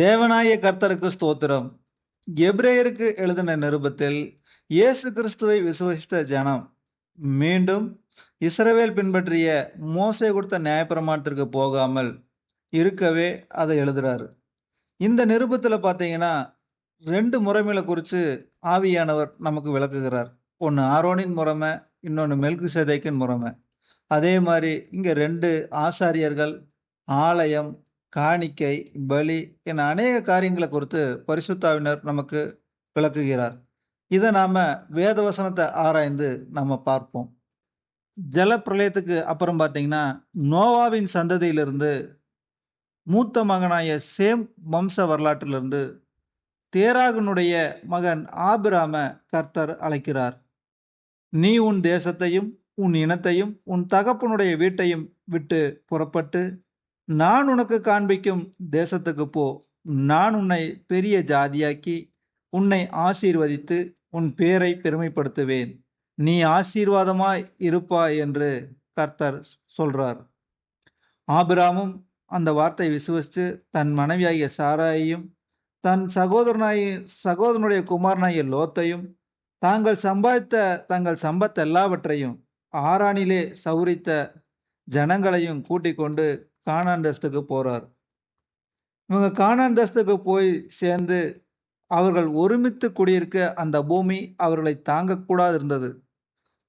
தேவனாய கர்த்தருக்கு ஸ்தோத்திரம். எபிரேயருக்கு எழுதின நிருபத்தில் இயேசு கிறிஸ்துவை விசுவசித்த ஜனம் மீண்டும் இஸ்ரவேல் பின்பற்றிய மோசே கொடுத்த நியாயப்பிரமாணத்திற்கு போகாமல் இருக்கவே அதை எழுதுறாரு. இந்த நிருபத்தில் பார்த்தீங்கன்னா 2 முறைமைகளை குறித்து ஆவியானவர் நமக்கு விளக்குகிறார். ஒன்று ஆரோனின் முறைமை, இன்னொன்று மெல்கிசேதேக்கின் முறைமை. அதே மாதிரி இங்கே 2 ஆசாரியர்கள், ஆலயம், காணிக்கை, பலி என அநேக காரியங்களை குறித்து பரிசுத்தாவினர் நமக்கு விளக்குகிறார். இதை நாம் வேதவசனத்தை ஆராய்ந்து நம்ம பார்ப்போம். ஜலப்பிரளயத்துக்கு அப்புறம் பார்த்தீங்கன்னா நோவாவின் சந்ததியிலிருந்து மூத்த மகனாய சேம் வம்ச வரலாற்றிலிருந்து தேராகனுடைய மகன் ஆபிராம கர்த்தர் அழைக்கிறார். நீ உன் தேசத்தையும் உன் இனத்தையும் உன் தகப்பனுடைய வீட்டையும் விட்டு புறப்பட்டு நான் உனக்கு காண்பிக்கும் தேசத்துக்கு போ. நான் உன்னை பெரிய ஜாதியாக்கி உன்னை ஆசீர்வதித்து உன் பேரை பெருமைப்படுத்துவேன். நீ ஆசீர்வாதமாய் இருப்பாய் என்று கர்த்தர் சொல்றார். ஆபிராமும் அந்த வார்த்தை விசுவசித்து தன் மனைவியாகிய சாராயையும் தன் சகோதரனுடைய குமாரனாகிய லோத்தையும் தாங்கள் சம்பாதித்த தங்கள் சம்பத் எல்லாவற்றையும் ஆரானிலே சௌரித்த ஜனங்களையும் கூட்டிக் கொண்டு கானான் தேசத்துக்கு போறார். இவங்க கானான் தேசத்துக்கு போய் சேர்ந்து அவர்கள் ஒருமித்து குடியிருக்க அந்த பூமி அவர்களை தாங்கக்கூடாது இருந்தது.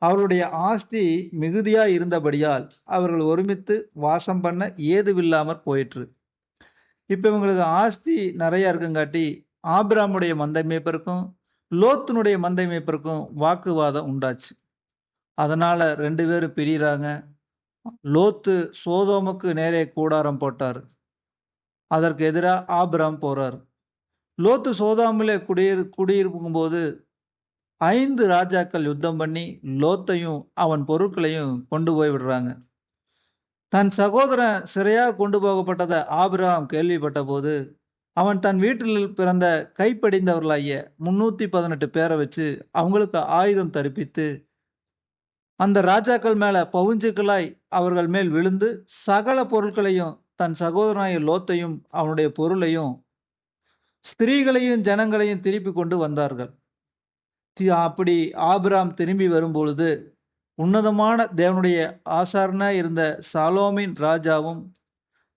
அவர்களுடைய ஆஸ்தி மிகுதியாக இருந்தபடியால் அவர்கள் ஒருமித்து வாசம் பண்ண ஏதுவில்லாமற் போயிற்று. இப்போ இவங்களுக்கு ஆஸ்தி நிறையா இருக்குங்காட்டி ஆபிராமுடைய மந்தை மேய்ப்பருக்கும் லோத்தினுடைய மந்தை மேய்ப்பருக்கும் வாக்குவாதம் உண்டாச்சு. அதனால் 2 பேரும் பிரிகிறாங்க. லோத்து சோதோமுக்கு நேரே கூடாரம் போட்டார். அதற்கு எதிராக ஆபிராம் போறார். லோத்து சோதோமிலே குடியிருக்கும் போது 5 ராஜாக்கள் யுத்தம் பண்ணி லோத்தையும் அவன் பொருட்களையும் கொண்டு போய் விடுறாங்க. தன் சகோதரன் சிறையாக கொண்டு போகப்பட்டதை ஆபிராம் கேள்விப்பட்ட போது அவன் தன் வீட்டில் பிறந்த கைப்படிந்தவர்களாகிய 318 பேரை வச்சு அவங்களுக்கு ஆயுதம் தரிப்பித்து அந்த ராஜாக்கள் மேல பவுஞ்சுக்களாய் அவர்கள் மேல் விழுந்து சகல பொருட்களையும் தன் சகோதரனாய லோத்தையும் அவனுடைய பொருளையும் ஸ்திரீகளையும் ஜனங்களையும் திருப்பி கொண்டு வந்தார்கள். அப்படி ஆபிராம் திரும்பி வரும்பொழுது உன்னதமான தேவனுடைய ஆசாரனாய் இருந்த சாலோமின் ராஜாவும்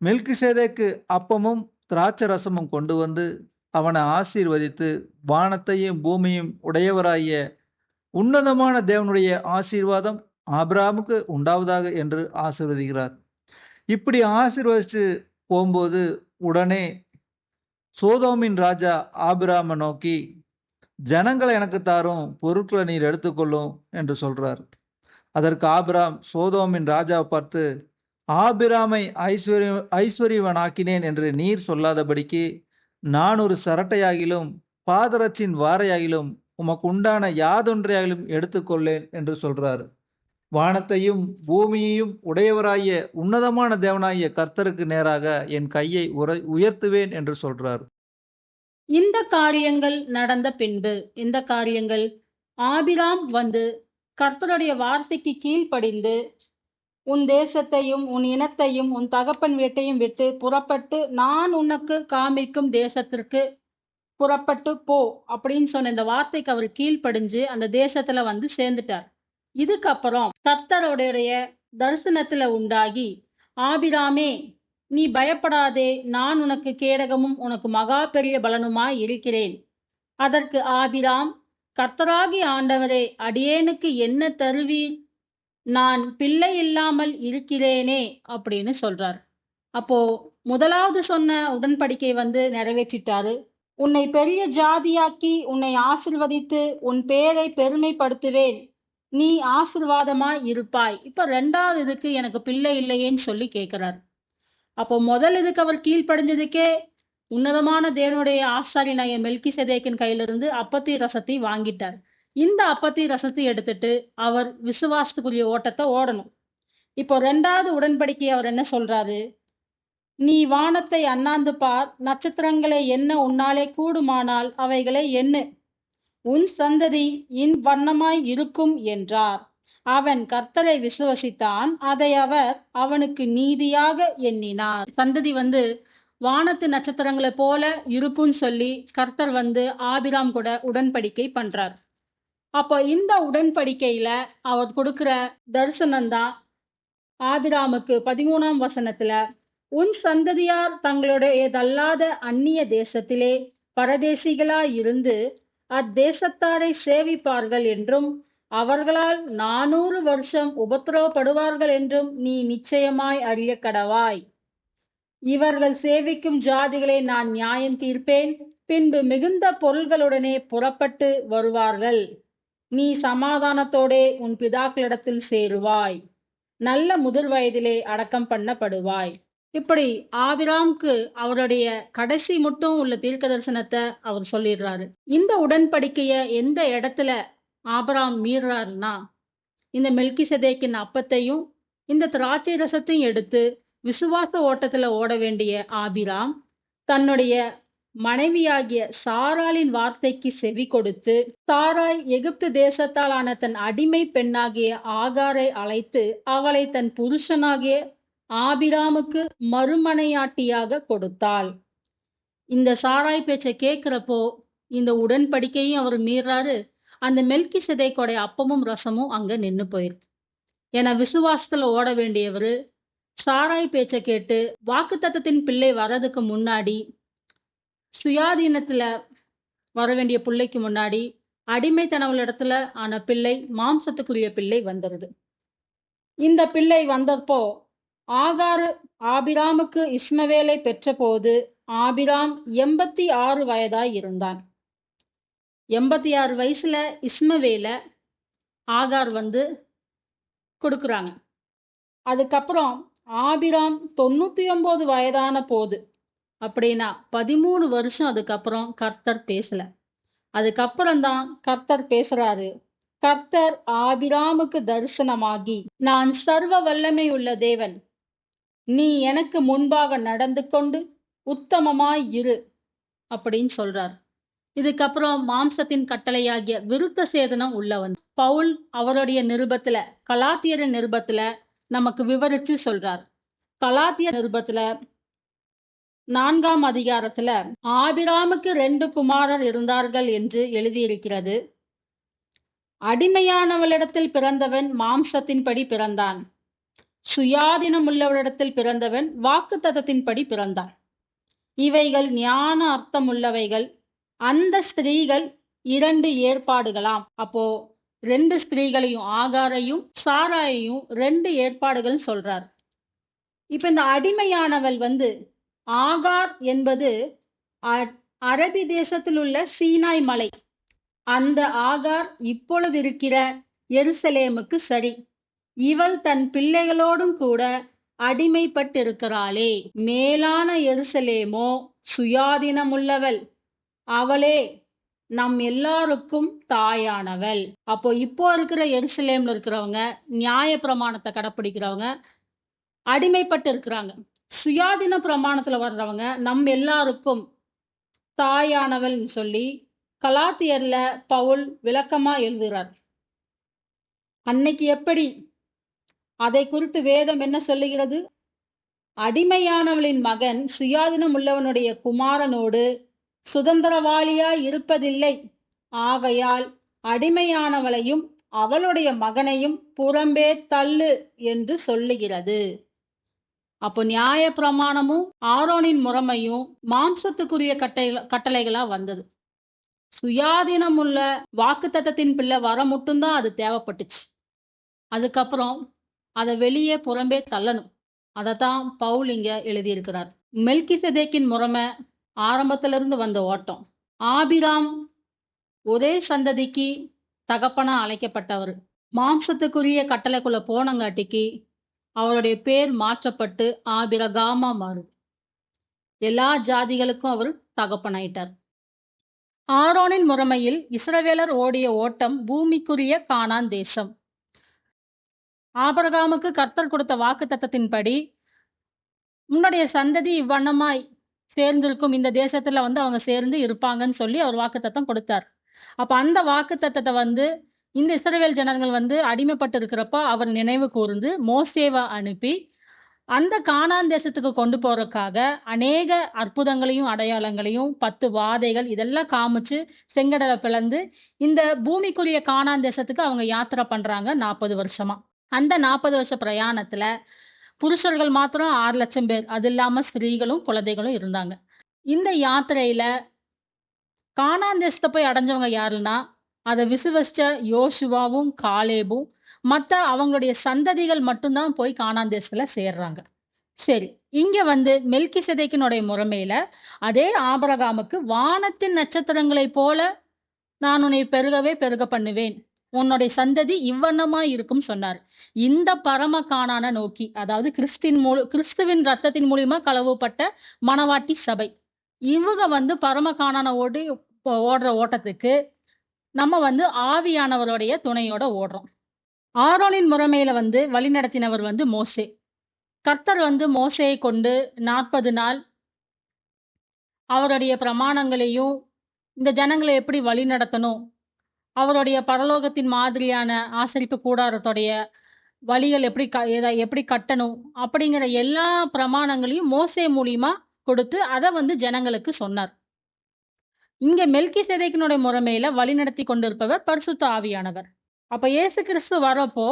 மெல்கிசேதேக்கு அப்பமும் திராட்சை ரசமும் கொண்டு வந்து அவனை ஆசீர்வதித்து வானத்தையும் பூமியும் உடையவராகிய உன்னதமான தேவனுடைய ஆசீர்வாதம் ஆபிராமுக்கு உண்டாவதாக என்று ஆசீர்வதிக்கிறார். இப்படி ஆசீர்வதித்து போகும்போது உடனே சோதோமின் ராஜா ஆபிராமை நோக்கி ஜனங்களை எனக்கு தாரும், பொருட்களை நீர் எடுத்துக்கொள்ளும் என்று சொல்றார். அதற்கு ஆபிராம் சோதோமின் ராஜாவை பார்த்து, ஆபிராமை ஐஸ்வர்யவனாக்கினேன் என்று நீர் சொல்லாதபடிக்கு நான் ஒரு சரட்டையாகிலும் பாதரட்சின் வாரையாகிலும் உமக்கு உண்டான யாதொன்றையாகிலும் எடுத்துக்கொள்ளேன் என்று சொல்றார். வானத்தையும் பூமியையும் உடையவராகிய உன்னதமான தேவனாகிய கர்த்தருக்கு நேராக என் கையை உயர்த்துவேன் என்று சொல்றார். இந்த காரியங்கள் நடந்த பின்பு இந்த காரியங்கள் ஆபிராம் வந்து கர்த்தருடைய வார்த்தைக்கு கீழ்ப்படிந்து உன் தேசத்தையும் உன் இனத்தையும் உன் தகப்பன் வீட்டையும் விட்டு புறப்பட்டு நான் உனக்கு காமிக்கும் தேசத்திற்கு புறப்பட்டு போ அப்படின்னு சொன்ன இந்த வார்த்தைக்கு அவர் கீழ்ப்படிஞ்சு அந்த தேசத்துல வந்து சேர்ந்துட்டார். இதுக்கப்புறம் கர்த்தருடைய தரிசனத்துல உண்டாகி, ஆபிராமே நீ பயப்படாதே, நான் உனக்கு கேடகமும் உனக்கு மகா பெரிய பலனுமாய் இருக்கிறேன். அதற்கு ஆபிராம், கர்த்தராகி ஆண்டவரே, அடியேனுக்கு என்ன தருவீர்? நான் பிள்ளை இல்லாமல் இருக்கிறேனே அப்படின்னு சொல்றார். அப்போ முதலாவது சொன்ன உடன்படிக்கை வந்து நிறைவேற்றிட்டாரு. உன்னை பெரிய ஜாதியாக்கி உன்னை ஆசிர்வதித்து உன் பேரை பெருமைப்படுத்துவேன், நீ ஆசிர்வாதமாய் இருப்பாய். இப்ப 2வது இதுக்கு எனக்கு பிள்ளை இல்லையேன்னு சொல்லி கேட்கிறார். அப்போ முதல் இதுக்கு அவர் கீழ்ப்படிஞ்சதுக்கே உன்னதமான தேவனுடைய ஆசாரியனாய மெல்கிசேதேக்கின் கையிலிருந்து அப்பத்தி ரசத்தை வாங்கிட்டார். இந்த அப்பத்தி ரசத்தை எடுத்துட்டு அவர் விசுவாசத்துக்குரிய ஓட்டத்தை ஓடணும். இப்போ 2வது உடன்படிக்கை அவர் என்ன சொல்றாரு? நீ வானத்தை அண்ணாந்து பார், நட்சத்திரங்களை எண்ண உன்னாலே கூடுமானால் அவைகளை எண்ணு, உன் சந்ததி இன் வண்ணமாய் இருக்கும் என்றார். அவன் கர்த்தரை விசுவசித்தான், அதை அவர் அவனுக்கு நீதியாக எண்ணினார். சந்ததி வந்து வானத்து நட்சத்திரங்களை போல இருக்கும்னு சொல்லி கர்த்தர் வந்து ஆபிராம் கூட உடன்படிக்கை பண்றார். அப்போ இந்த உடன்படிக்கையில அவர் கொடுக்கிற தரிசனம் தான் ஆபிராமுக்கு 13ஆம் வசனத்துல, உன் சந்ததியார் தங்களுடையதல்லாத அந்நிய தேசத்திலே பரதேசிகளாய் இருந்து அத்தேசத்தாரை சேவிப்பார்கள் என்றும் அவர்களால் 400 வருஷம் உபத்திரவப்படுவார்கள் என்றும் நீ நிச்சயமாய் அறிய கடவாய். இவர்கள் சேவிக்கும் ஜாதிகளை நான் நியாயம் தீர்ப்பேன். பின்பு மிகுந்த பொருள்களுடனே புறப்பட்டு வருவார்கள். நீ சமாதானத்தோடே உன் பிதாக்களிடத்தில் சேருவாய். நல்ல முதிர் வயதிலே அடக்கம் பண்ணப்படுவாய். இப்படி ஆபிராமுக்கு அவருடைய கடைசி மட்டும் உள்ள தீர்க்க தரிசனத்தை அவர் சொல்லிடுறாரு. இந்த உடன்படிக்கைய எந்த இடத்துல ஆபிராம் மீறாருன்னா, இந்த மெல்கிசேதேக்கின் அப்பத்தையும் இந்த திராட்சை ரசத்தையும் எடுத்து விசுவாச ஓட்டத்துல ஓட வேண்டிய ஆபிராம் தன்னுடைய மனைவியாகிய சாராளின் வார்த்தைக்கு செவி கொடுத்து, சாராய் எகிப்து தேசத்தால் ஆன தன் அடிமை பெண்ணாகிய ஆகாரை அழைத்து அவளை தன் புருஷனாகிய ஆபிராமுக்கு மறுமனையாட்டியாக கொடுத்தாள். இந்த சாராய் பேச்சை கேட்கிறப்போ இந்த உடன்படிக்கையும் அவர் மீறாரு. அந்த மெல்கிசேதேக்கோடைய அப்பமும் ரசமும் அங்க நின்னு போயிருக்கு. ஏன்னா விசுவாசத்துல ஓட வேண்டியவர் சாராய் பேச்சை கேட்டு வாக்குத்தத்தத்தின் பிள்ளை வர்றதுக்கு முன்னாடி, சுயாதீனத்துல வர வேண்டிய பிள்ளைக்கு முன்னாடி அடிமைத்தனவளிடத்துல ஆன பிள்ளை, மாம்சத்துக்குரிய பிள்ளை வந்துருது. இந்த பிள்ளை வந்தப்போ ஆகார் ஆபிராமுக்கு இஸ்மவேலை பெற்ற போது ஆபிராம் 86 வயதாய் இருந்தான். 86 வயசுல இஸ்மவேல ஆகார் வந்து கொடுக்குறாங்க. அதுக்கப்புறம் ஆபிராம் 99 வயதான போது, அப்படின்னா 13 வருஷம் அதுக்கப்புறம் கர்த்தர் பேசல. அதுக்கப்புறம் தான் கர்த்தர் பேசுறாரு. கர்த்தர் ஆபிராமுக்கு தரிசனமாகி, நான் சர்வ வல்லமை உள்ள தேவன், நீ எனக்கு முன்பாக நடந்து கொண்டு உத்தமமாய் இரு அப்படின்னு சொல்றார். இதுக்கப்புறம் மாம்சத்தின் கட்டளையாகிய விருத்த சேதனம் உள்ள வந்து பவுல் அவருடைய நிருபத்துல, கலாத்தியரின் நிருபத்துல நமக்கு விவரிச்சு சொல்றார். கலாத்தியர் நிருபத்துல 4ஆம் அதிகாரத்துல ஆபிராமுக்கு 2 குமாரர் இருந்தார்கள் என்று எழுதியிருக்கிறது. அடிமையானவளிடத்தில் பிறந்தவன் மாம்சத்தின்படி பிறந்தான், சுயாதீனம் உள்ளவளிடத்தில் பிறந்தவன் வாக்குத்தத்தத்தின்படி பிறந்தான். இவைகள் ஞான அர்த்தம் உள்ளவைகள். அந்த ஸ்திரீகள் 2 ஏற்பாடுகளாம். அப்போ 2 ஸ்திரீகளையும், ஆகாரையும் சாராயையும் 2 ஏற்பாடுகள் சொல்றார். இப்ப இந்த அடிமையானவள் வந்து ஆகார் என்பது அரபி தேசத்தில் உள்ள சீனாய் மலை. அந்த ஆகார் இப்பொழுது இருக்கிற எருசலேமுக்கு சரி. இவள் தன் பிள்ளைகளோடும் கூட அடிமைப்பட்டிருக்கிறாளே. மேலான எருசலேமோ சுயாதீனமுள்ளவள், அவளே நம் எல்லாருக்கும் தாயானவள். அப்போ இப்போ இருக்கிற எருசலேம்ல இருக்கிறவங்க, நியாய பிரமாணத்தை கடைப்பிடிக்கிறவங்க அடிமைப்பட்டு இருக்கிறாங்க. சுயாதீன பிரமாணத்துல வர்றவங்க நம் எல்லாருக்கும் தாயானவள் சொல்லி கலாத்தியர்ல பவுல் விளக்கமா எழுதுகிறார். அன்னைக்கு எப்படி, அதை குறித்து வேதம் என்ன சொல்லுகிறது? அடிமையானவளின் மகன் சுயாதீனம் உள்ளவனுடைய குமாரனோடு சுதந்திரவாளியாய் இருப்பதில்லை. ஆகையால் அடிமையானவளையும் அவளுடைய மகனையும் புறம்பே தள்ளு என்று சொல்லுகிறது. அப்போ நியாய பிரமாணமும் ஆரோனின் முறைமையும் மாம்சத்துக்குரிய கட்டளைகளா வந்தது. சுயாதீனம் உள்ள வாக்குத்தத்தத்தின் பிள்ளை வர மட்டும்தான் அது தேவைப்பட்டுச்சு. அதுக்கப்புறம் அதை வெளியே புறம்பே தள்ளணும். அதைத்தான் பவுல் இங்க எழுதியிருக்கிறார். மெல்கிசேதேக்கின் முறைமை ஆரம்பத்திலிருந்து வந்த ஓட்டம். ஆபிராம் ஒரே சந்ததிக்கு தகப்பனா அழைக்கப்பட்டவர். மாம்சத்துக்குரிய கட்டளைக்குள்ள போனங்காட்டிக்கு அவருடைய பேர் மாற்றப்பட்டு ஆபிரகாமா மாறுது. எல்லா ஜாதிகளுக்கும் அவர் தகப்பனாயிட்டார். ஆரோனின் முறைமையில் இஸ்ரவேலர் ஓடிய ஓட்டம் பூமிக்குரிய கானான் தேசம். ஆபிரகாமுக்கு கர்த்தர் கொடுத்த வாக்குத்தத்தத்தின்படி உன்னுடைய சந்ததி இவ்வண்ணமாய் சேர்ந்திருக்கும், இந்த தேசத்துல வந்து அவங்க சேர்ந்து இருப்பாங்கன்னு சொல்லி அவர் வாக்குத்தத்தம் கொடுத்தார். அப்ப அந்த வாக்குத்தத்தத்தை வந்து இந்த இஸ்ரவேல் ஜனங்கள் வந்து அடிமைப்பட்டு இருக்கிறப்ப அவர் நினைவு கூர்ந்து மோசேவை அனுப்பி அந்த கானான் தேசத்துக்கு கொண்டு போறதுக்காக அநேக அற்புதங்களையும் அடையாளங்களையும் 10 வாதைகள் இதெல்லாம் காமிச்சு செங்கடலை பிளந்து இந்த பூமிக்குரிய கானான் தேசத்துக்கு அவங்க யாத்திரை பண்றாங்க 40 வருஷமா. அந்த 40 வருஷ பிரயாணத்துல புருஷர்கள் மாத்திரம் 6,00,000 பேர், அது இல்லாம ஸ்திரீகளும் குழந்தைகளும் இருந்தாங்க. இந்த யாத்திரையில கானான் தேசத்தை போய் அடைஞ்சவங்க யாருன்னா, அதை விசுவசிச்ச யோசுவாவும் காலேபும் மத்த அவங்களுடைய சந்ததிகள் மட்டும்தான் போய் கானான் தேசத்துல சேர்றாங்க. சரி, இங்க வந்து மெல்கிசேதேக்கினுடைய முறைமையில அதே ஆபிரகாமுக்கு வானத்தின் நட்சத்திரங்களைப் போல நான் உன்னை பெருகவே பெருக பண்ணுவேன், உன்னுடைய சந்ததி இவ்வண்ணமா இருக்கும் சொன்னார். இந்த பரம கானான நோக்கி, அதாவது கிறிஸ்துவின் ரத்தத்தின் மூலியமா கழுவப்பட்ட மணவாட்டி சபை, இவங்க வந்து பரம கானான ஓடுற ஓட்டத்துக்கு நம்ம வந்து ஆவியானவருடைய துணையோட ஓடுறோம். ஆரோனின் முறைமையில வந்து வழிநடத்தினவர் வந்து மோசே. கர்த்தர் வந்து மோசேயை கொண்டு 40 நாள் அவருடைய பிரமாணங்களையும் இந்த ஜனங்களை எப்படி வழி நடத்தணும், அவருடைய பரலோகத்தின் மாதிரியான ஆசரிப்பு கூடாரத்துடைய வழிகள் எப்படி கட்டணும் அப்படிங்கிற எல்லா பிரமாணங்களையும் மோசே மூலியமா கொடுத்து அதை வந்து ஜனங்களுக்கு சொன்னார். இங்க மெல்கிசேதேக்கினுடைய முறைமையில வழிநடத்தி கொண்டிருப்பவர் பரிசுத்த ஆவியானவர். அப்ப இயேசு கிறிஸ்து வரப்போ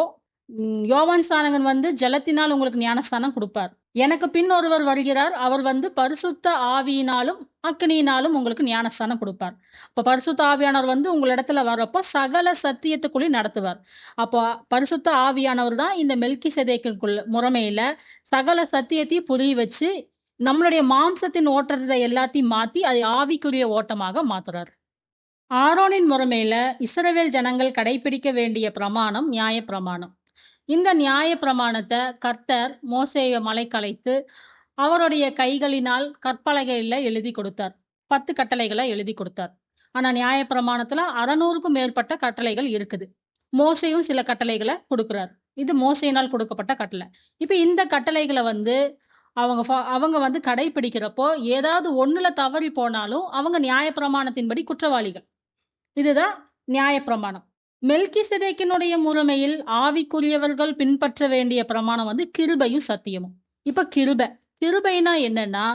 யோவான் ஸ்நானகன் வந்து ஜலத்தினால் உங்களுக்கு ஞானஸ்தானம் கொடுப்பார். எனக்கு பின் ஒருவர் வருகிறார், அவர் வந்து பரிசுத்த ஆவியினாலும் அக்கினியினாலும் உங்களுக்கு ஞானஸ்தானம் கொடுப்பார். அப்ப பரிசுத்த ஆவியானவர் வந்து உங்களிடத்துல வரப்போ சகல சத்தியத்துக்குள்ளே நடத்துவார். அப்போ பரிசுத்த ஆவியானவர் தான் இந்த மெல்கிசேதேக்குள்ள முறைமையில சகல சத்தியத்தையும் புரிய வச்சு நம்மளுடைய மாம்சத்தின் ஓட்டத்தை எல்லாத்தையும் மாத்தி அதை ஆவிக்குரிய ஓட்டமாக மாத்துறார். ஆரோனின் முறைமையில இஸ்ரவேல் ஜனங்கள் கடைபிடிக்க வேண்டிய பிரமாணம் நியாய பிரமாணம். இந்த நியாய பிரமாணத்தை கர்த்தர் மோசேயை மலைக்கழைத்து அவருடைய கைகளினால் கற்பலகையில எழுதி கொடுத்தார். 10 கட்டளைகளை எழுதி கொடுத்தார். ஆனா நியாய பிரமாணத்துல 600க்கும் மேற்பட்ட கட்டளைகள் இருக்குது. மோசேயும் சில கட்டளைகளை கொடுக்கிறார். இது மோசேயினால் கொடுக்கப்பட்ட கட்டளை. இப்ப இந்த கட்டளைகளை வந்து அவங்க வந்து கடைபிடிக்கிறப்போ ஏதாவது ஒண்ணுல தவறி போனாலும் அவங்க நியாய பிரமாணத்தின்படி குற்றவாளிகள். இதுதான் நியாய பிரமாணம். மெல்கிசேதேக்கினுடைய முறைமையில் ஆவிக்குரியவர்கள் பின்பற்ற வேண்டிய பிரமாணம் வந்து கிருபையும் சத்தியமும். இப்ப கிருபைனா என்னன்னா,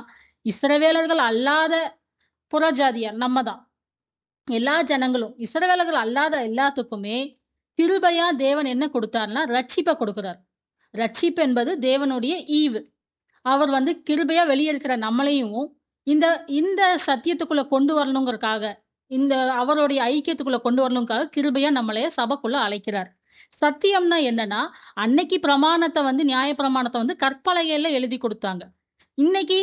இஸ்ரவேலர்கள் அல்லாத புறஜாதியார் நம்ம தான், எல்லா ஜனங்களும் இஸ்ரவேலர்கள் அல்லாத எல்லாத்துக்குமே கிருபையா தேவன் என்ன கொடுத்தார்னா ரட்சிப்பை கொடுக்கிறார். ரட்சிப்பு என்பது தேவனுடைய ஈவு. அவர் வந்து கிருபையா வெளியே இருக்கிற நம்மளையும் இந்த இந்த சத்தியத்துக்குள்ள கொண்டு வரணுங்கிறதுக்காக, இந்த அவருடைய ஐக்கியத்துக்குள்ள கொண்டு வரணுங்கிறதுக்காக கிருபையா நம்மளைய சபைக்குள்ள அழைக்கிறார். சத்தியம்னா என்னன்னா, அன்னைக்கு பிரமாணத்தை வந்து நியாய பிரமாணத்தை வந்து கற்பலகையில எழுதி கொடுத்தாங்க. இன்னைக்கு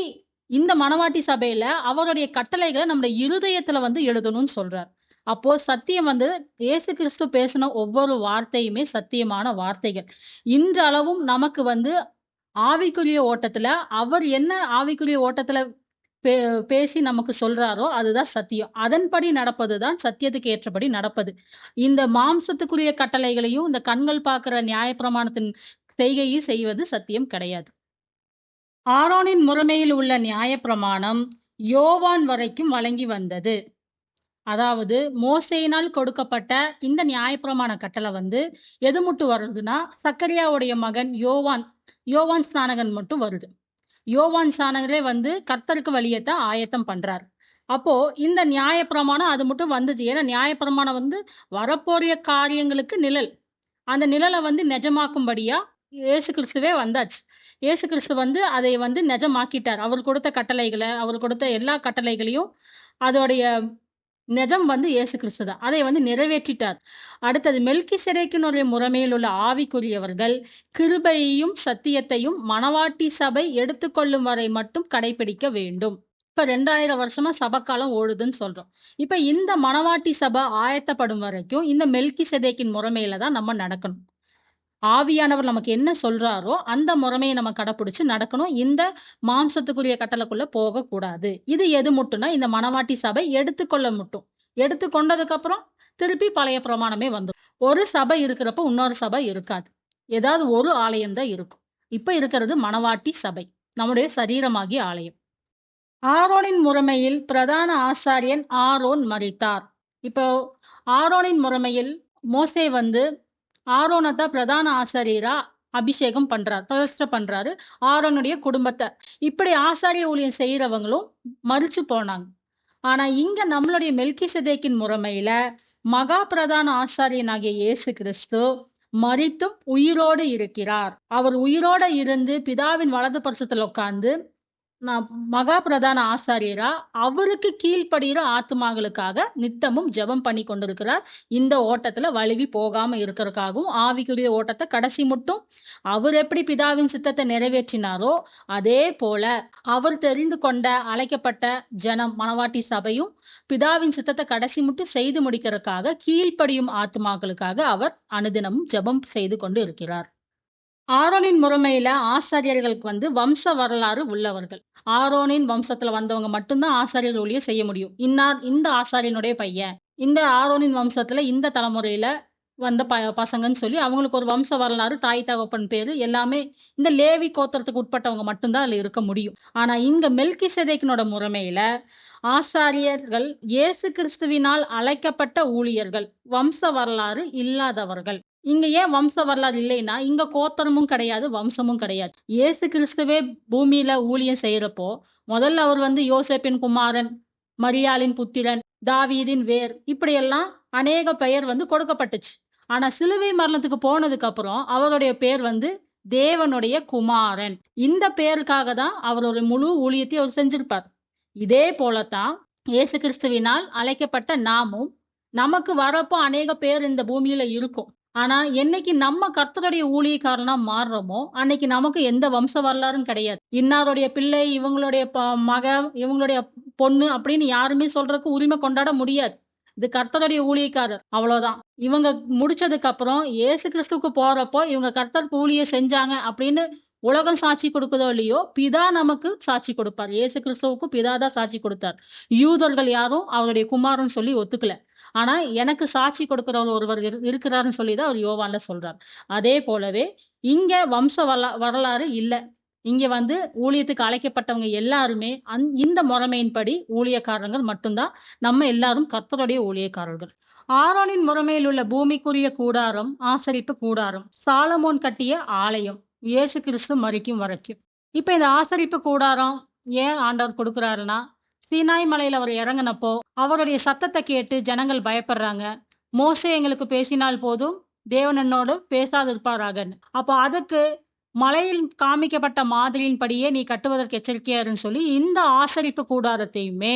இந்த மணவாட்டி சபையில அவருடைய கட்டளைகளை நம்முடைய இருதயத்துல வந்து எழுதணும்னு சொல்றார். அப்போ சத்தியம் வந்து இயேசு கிறிஸ்து பேசின ஒவ்வொரு வார்த்தையுமே சத்தியமான வார்த்தைகள். இன்றளவும் நமக்கு வந்து ஆவிக்குரிய ஓட்டத்துல அவர் என்ன ஆவிக்குரிய ஓட்டத்துல பேசி நமக்கு சொல்றாரோ அதுதான் சத்தியம். அதன்படி நடப்பதுதான் சத்தியத்துக்கு ஏற்றபடி நடப்பது. இந்த மாம்சத்துக்குரிய கட்டளைகளையும் இந்த கண்கள் பார்க்கிற நியாயப்பிரமாணத்தின் செய்கையும் செய்வது சத்தியம் கிடையாது. ஆரோனின் முறைமையில் உள்ள நியாயப்பிரமாணம் யோவான் வரைக்கும் வழங்கி வந்தது. அதாவது மோசேயினால் கொடுக்கப்பட்ட இந்த நியாயப்பிரமாண கட்டளை வந்து எது மட்டும் வருதுன்னா, சக்கரியாவுடைய மகன் யோவான் ஸ்நானகன் மட்டும் வருது. யோவான் ஸ்நானகரே வந்து கர்த்தருக்கு வழியத்தான் ஆயத்தம் பண்றார். அப்போ இந்த நியாயப்பிரமாணம் அது மட்டும் வந்துச்சு. ஏன்னா நியாயப்பிரமாணம் வந்து வரப்போறிய காரியங்களுக்கு நிழல். அந்த நிழலை வந்து நிஜமாக்கும்படியா இயேசு கிறிஸ்துவே வந்தாச்சு. இயேசு கிறிஸ்து வந்து அதை வந்து நிஜமாக்கிட்டார். அவர் கொடுத்த கட்டளைகளை, அவர் கொடுத்த எல்லா கட்டளைகளையும் அதோடைய நிஜம் வந்து இயேசு கிறிஸ்து தான். அதை வந்து நிறைவேற்றிட்டார். அடுத்தது மெல்கிசேதேக்கினுடைய முறைமையில் உள்ள ஆவிக்குரியவர்கள் கிருபையையும் சத்தியத்தையும் மணவாட்டி சபை எடுத்துக்கொள்ளும் வரை மட்டும் கடைபிடிக்க வேண்டும். இப்ப 2000 வருஷமா சபக்காலம் ஓடுதுன்னு சொல்றோம். இப்ப இந்த மணவாட்டி சபை ஆயத்தப்படும் வரைக்கும் இந்த மெல்கிசேதேக்கின் முறைமையில தான் நம்ம நடக்கணும். ஆவியானவர் நமக்கு என்ன சொல்றாரோ அந்த முறைமையை நம்ம கடைப்பிடிச்சு நடக்கணும். இந்த மாம்சத்துக்குரிய கட்டளைக்குள்ள போகக்கூடாது. இது எது மட்டும்னா இந்த மணவாட்டி சபை எடுத்துக்கொள்ள மட்டும். எடுத்துக்கொண்டதுக்கு அப்புறம் திருப்பி பழைய பிரமாணமே வந்துடும். ஒரு சபை இருக்கிறப்ப இன்னொரு சபை இருக்காது. ஏதாவது ஒரு ஆலயம் தான் இருக்கும். இப்ப இருக்கிறது மணவாட்டி சபை, நம்முடைய சரீரமாகிய ஆலயம். ஆரோனின் முறைமையில் பிரதான ஆசாரியன் ஆரோன் மரித்தார். இப்போ ஆரோனின் முறைமையில் மோசே வந்து ஆரோனத்தான் பிரதான ஆசாரியரா அபிஷேகம் பண்றார், பிரதிஷ்டை பண்றாரு ஆரோனுடைய குடும்பத்தை. இப்படி ஆசாரிய ஊழியம் செய்யறவங்களும் மரிச்சு போனாங்க. ஆனா இங்க நம்மளுடைய மெல்கிசேதேக்கின் முறைமையில மகா பிரதான ஆசாரியனாகிய இயேசு கிறிஸ்து மரித்தும் உயிரோடு இருக்கிறார். அவர் உயிரோட இருந்து பிதாவின் வலது பரிசத்துல உட்கார்ந்து மகா பிரதான ஆசாரியரா அவருக்கு கீழ்ப்படுகிற ஆத்துமாக்களுக்காக நித்தமும் ஜெபம் பண்ணி கொண்டிருக்கிறார். இந்த ஓட்டத்துல வழுவி போகாம இருக்கிறதுக்காகவும் ஆவிக்குரிய ஓட்டத்தை கடைசி மட்டும் அவர் எப்படி பிதாவின் சித்தத்தை நிறைவேற்றினாரோ அதே போல அவர் தெரிந்து கொண்ட அழைக்கப்பட்ட ஜனம் மணவாட்டி சபையும் பிதாவின் சித்தத்தை கடைசி மட்டும் செய்து முடிக்கிறதுக்காக கீழ்ப்படியும் ஆத்துமாக்களுக்காக அவர் அனுதினமும் ஜெபம் செய்து கொண்டு இருக்கிறார். ஆரோனின் முறைமையில ஆசாரியர்களுக்கு வம்ச வரலாறு உள்ளவர்கள். ஆரோனின் வம்சத்துல வந்தவங்க மட்டும்தான் ஆசாரியர் ஊழியம் செய்ய முடியும். இன்னார் இந்த ஆசாரியனுடைய பையன், இந்த ஆரோனின் வம்சத்துல இந்த தலைமுறையில வந்த பசங்கன்னு சொல்லி அவங்களுக்கு ஒரு வம்ச வரலாறு, தாய் தகப்பன் பேரு எல்லாமே இந்த லேவி கோத்திரத்துக்கு உட்பட்டவங்க மட்டும்தான் அதுல இருக்க முடியும். ஆனா இங்க மெல்கிசேதேக்கினோட முறைமையில ஆசாரியர்கள் இயேசு கிறிஸ்துவினால் அழைக்கப்பட்ட ஊழியர்கள், வம்ச வரலாறு இல்லாதவர்கள். இங்க ஏன் வம்ச வரலாறு இல்லைன்னா இங்க கோத்திரமும் கிடையாது, வம்சமும் கிடையாது. இயேசு கிறிஸ்துவே பூமியில ஊழியம் செய்யறப்போ முதல்ல அவர் யோசேப்பின் குமாரன், மரியாளின் புத்திரன், தாவீதின் வேர், இப்படியெல்லாம் அநேக பெயர் கொடுக்கப்பட்டுச்சு. ஆனா சிலுவை மரணத்துக்கு போனதுக்கு அப்புறம் அவருடைய பேர் தேவனுடைய குமாரன். இந்த பேருக்காக தான் அவருடைய முழு ஊழியத்தை அவர் செஞ்சிருப்பார். இதே போலத்தான் இயேசு கிறிஸ்துவினால் அழைக்கப்பட்ட நாமும், நமக்கு வரப்போ அநேக பேர் இந்த பூமியில இருக்கும். ஆனா என்னைக்கு நம்ம கர்த்தருடைய ஊழியக்காரனா மாறுறோமோ அன்னைக்கு நமக்கு எந்த வம்ச வரலாறும் கிடையாது. இன்னாருடைய பிள்ளை, இவங்களுடைய மகன், இவங்களுடைய பொண்ணு அப்படின்னு யாருமே சொல்றதுக்கு உரிமை கொண்டாட முடியாது. இது கர்த்தருடைய ஊழியக்காரர், அவ்வளவுதான். இவங்க முடிச்சதுக்கு அப்புறம் இயேசு கிறிஸ்துவுக்கு போறப்போ இவங்க கர்த்தருக்கு ஊழியம் செஞ்சாங்க அப்படின்னு உலகம் சாட்சி கொடுக்குதோ இல்லையோ, பிதா நமக்கு சாட்சி கொடுப்பார். இயேசு கிறிஸ்துவுக்கு பிதா தான் சாட்சி கொடுத்தார். யூதர்கள் யாரும் அவருடைய குமாரன் சொல்லி ஒத்துக்கல. ஆனா எனக்கு சாட்சி கொடுக்கிறவர் ஒருவர் இருக்கிறாருன்னு சொல்லிதான் அவர் யோவான்ல சொல்றார். அதே போலவே இங்க வம்ச வரலாறு இல்ல. இங்க ஊழியத்துக்கு அழைக்கப்பட்டவங்க எல்லாருமே இந்த முறைமையின்படி ஊழியக்காரர்கள் மட்டும்தான். நம்ம எல்லாரும் கர்த்தருடைய ஊழியக்காரர்கள். ஆரோனின் முறைமையில் உள்ள பூமிக்குரிய கூடாரம் ஆசரிப்பு கூடாரம் சாலமோன் கட்டிய ஆலயம் இயேசு கிறிஸ்து மரிக்கும் வரைக்கும். இப்ப இந்த ஆசரிப்பு கூடாரம் ஏன் ஆண்டவர் கொடுக்கிறாருன்னா, சீனாய் மலையில அவர் இறங்கினப்போ அவருடைய சத்தத்தை கேட்டு ஜனங்கள் பயப்படுறாங்க. மோசே எங்களுக்கு பேசினால் போதும், தேவன் என்னோடு பேசாதிருப்பாராக. அப்போ அதுக்கு மலையில் காமிக்கப்பட்ட மாதிரியின்படியே நீ கட்டுவதற்கு எச்சரிக்கையா இருன்னு சொல்லி இந்த ஆசரிப்பு கூடாரத்தையுமே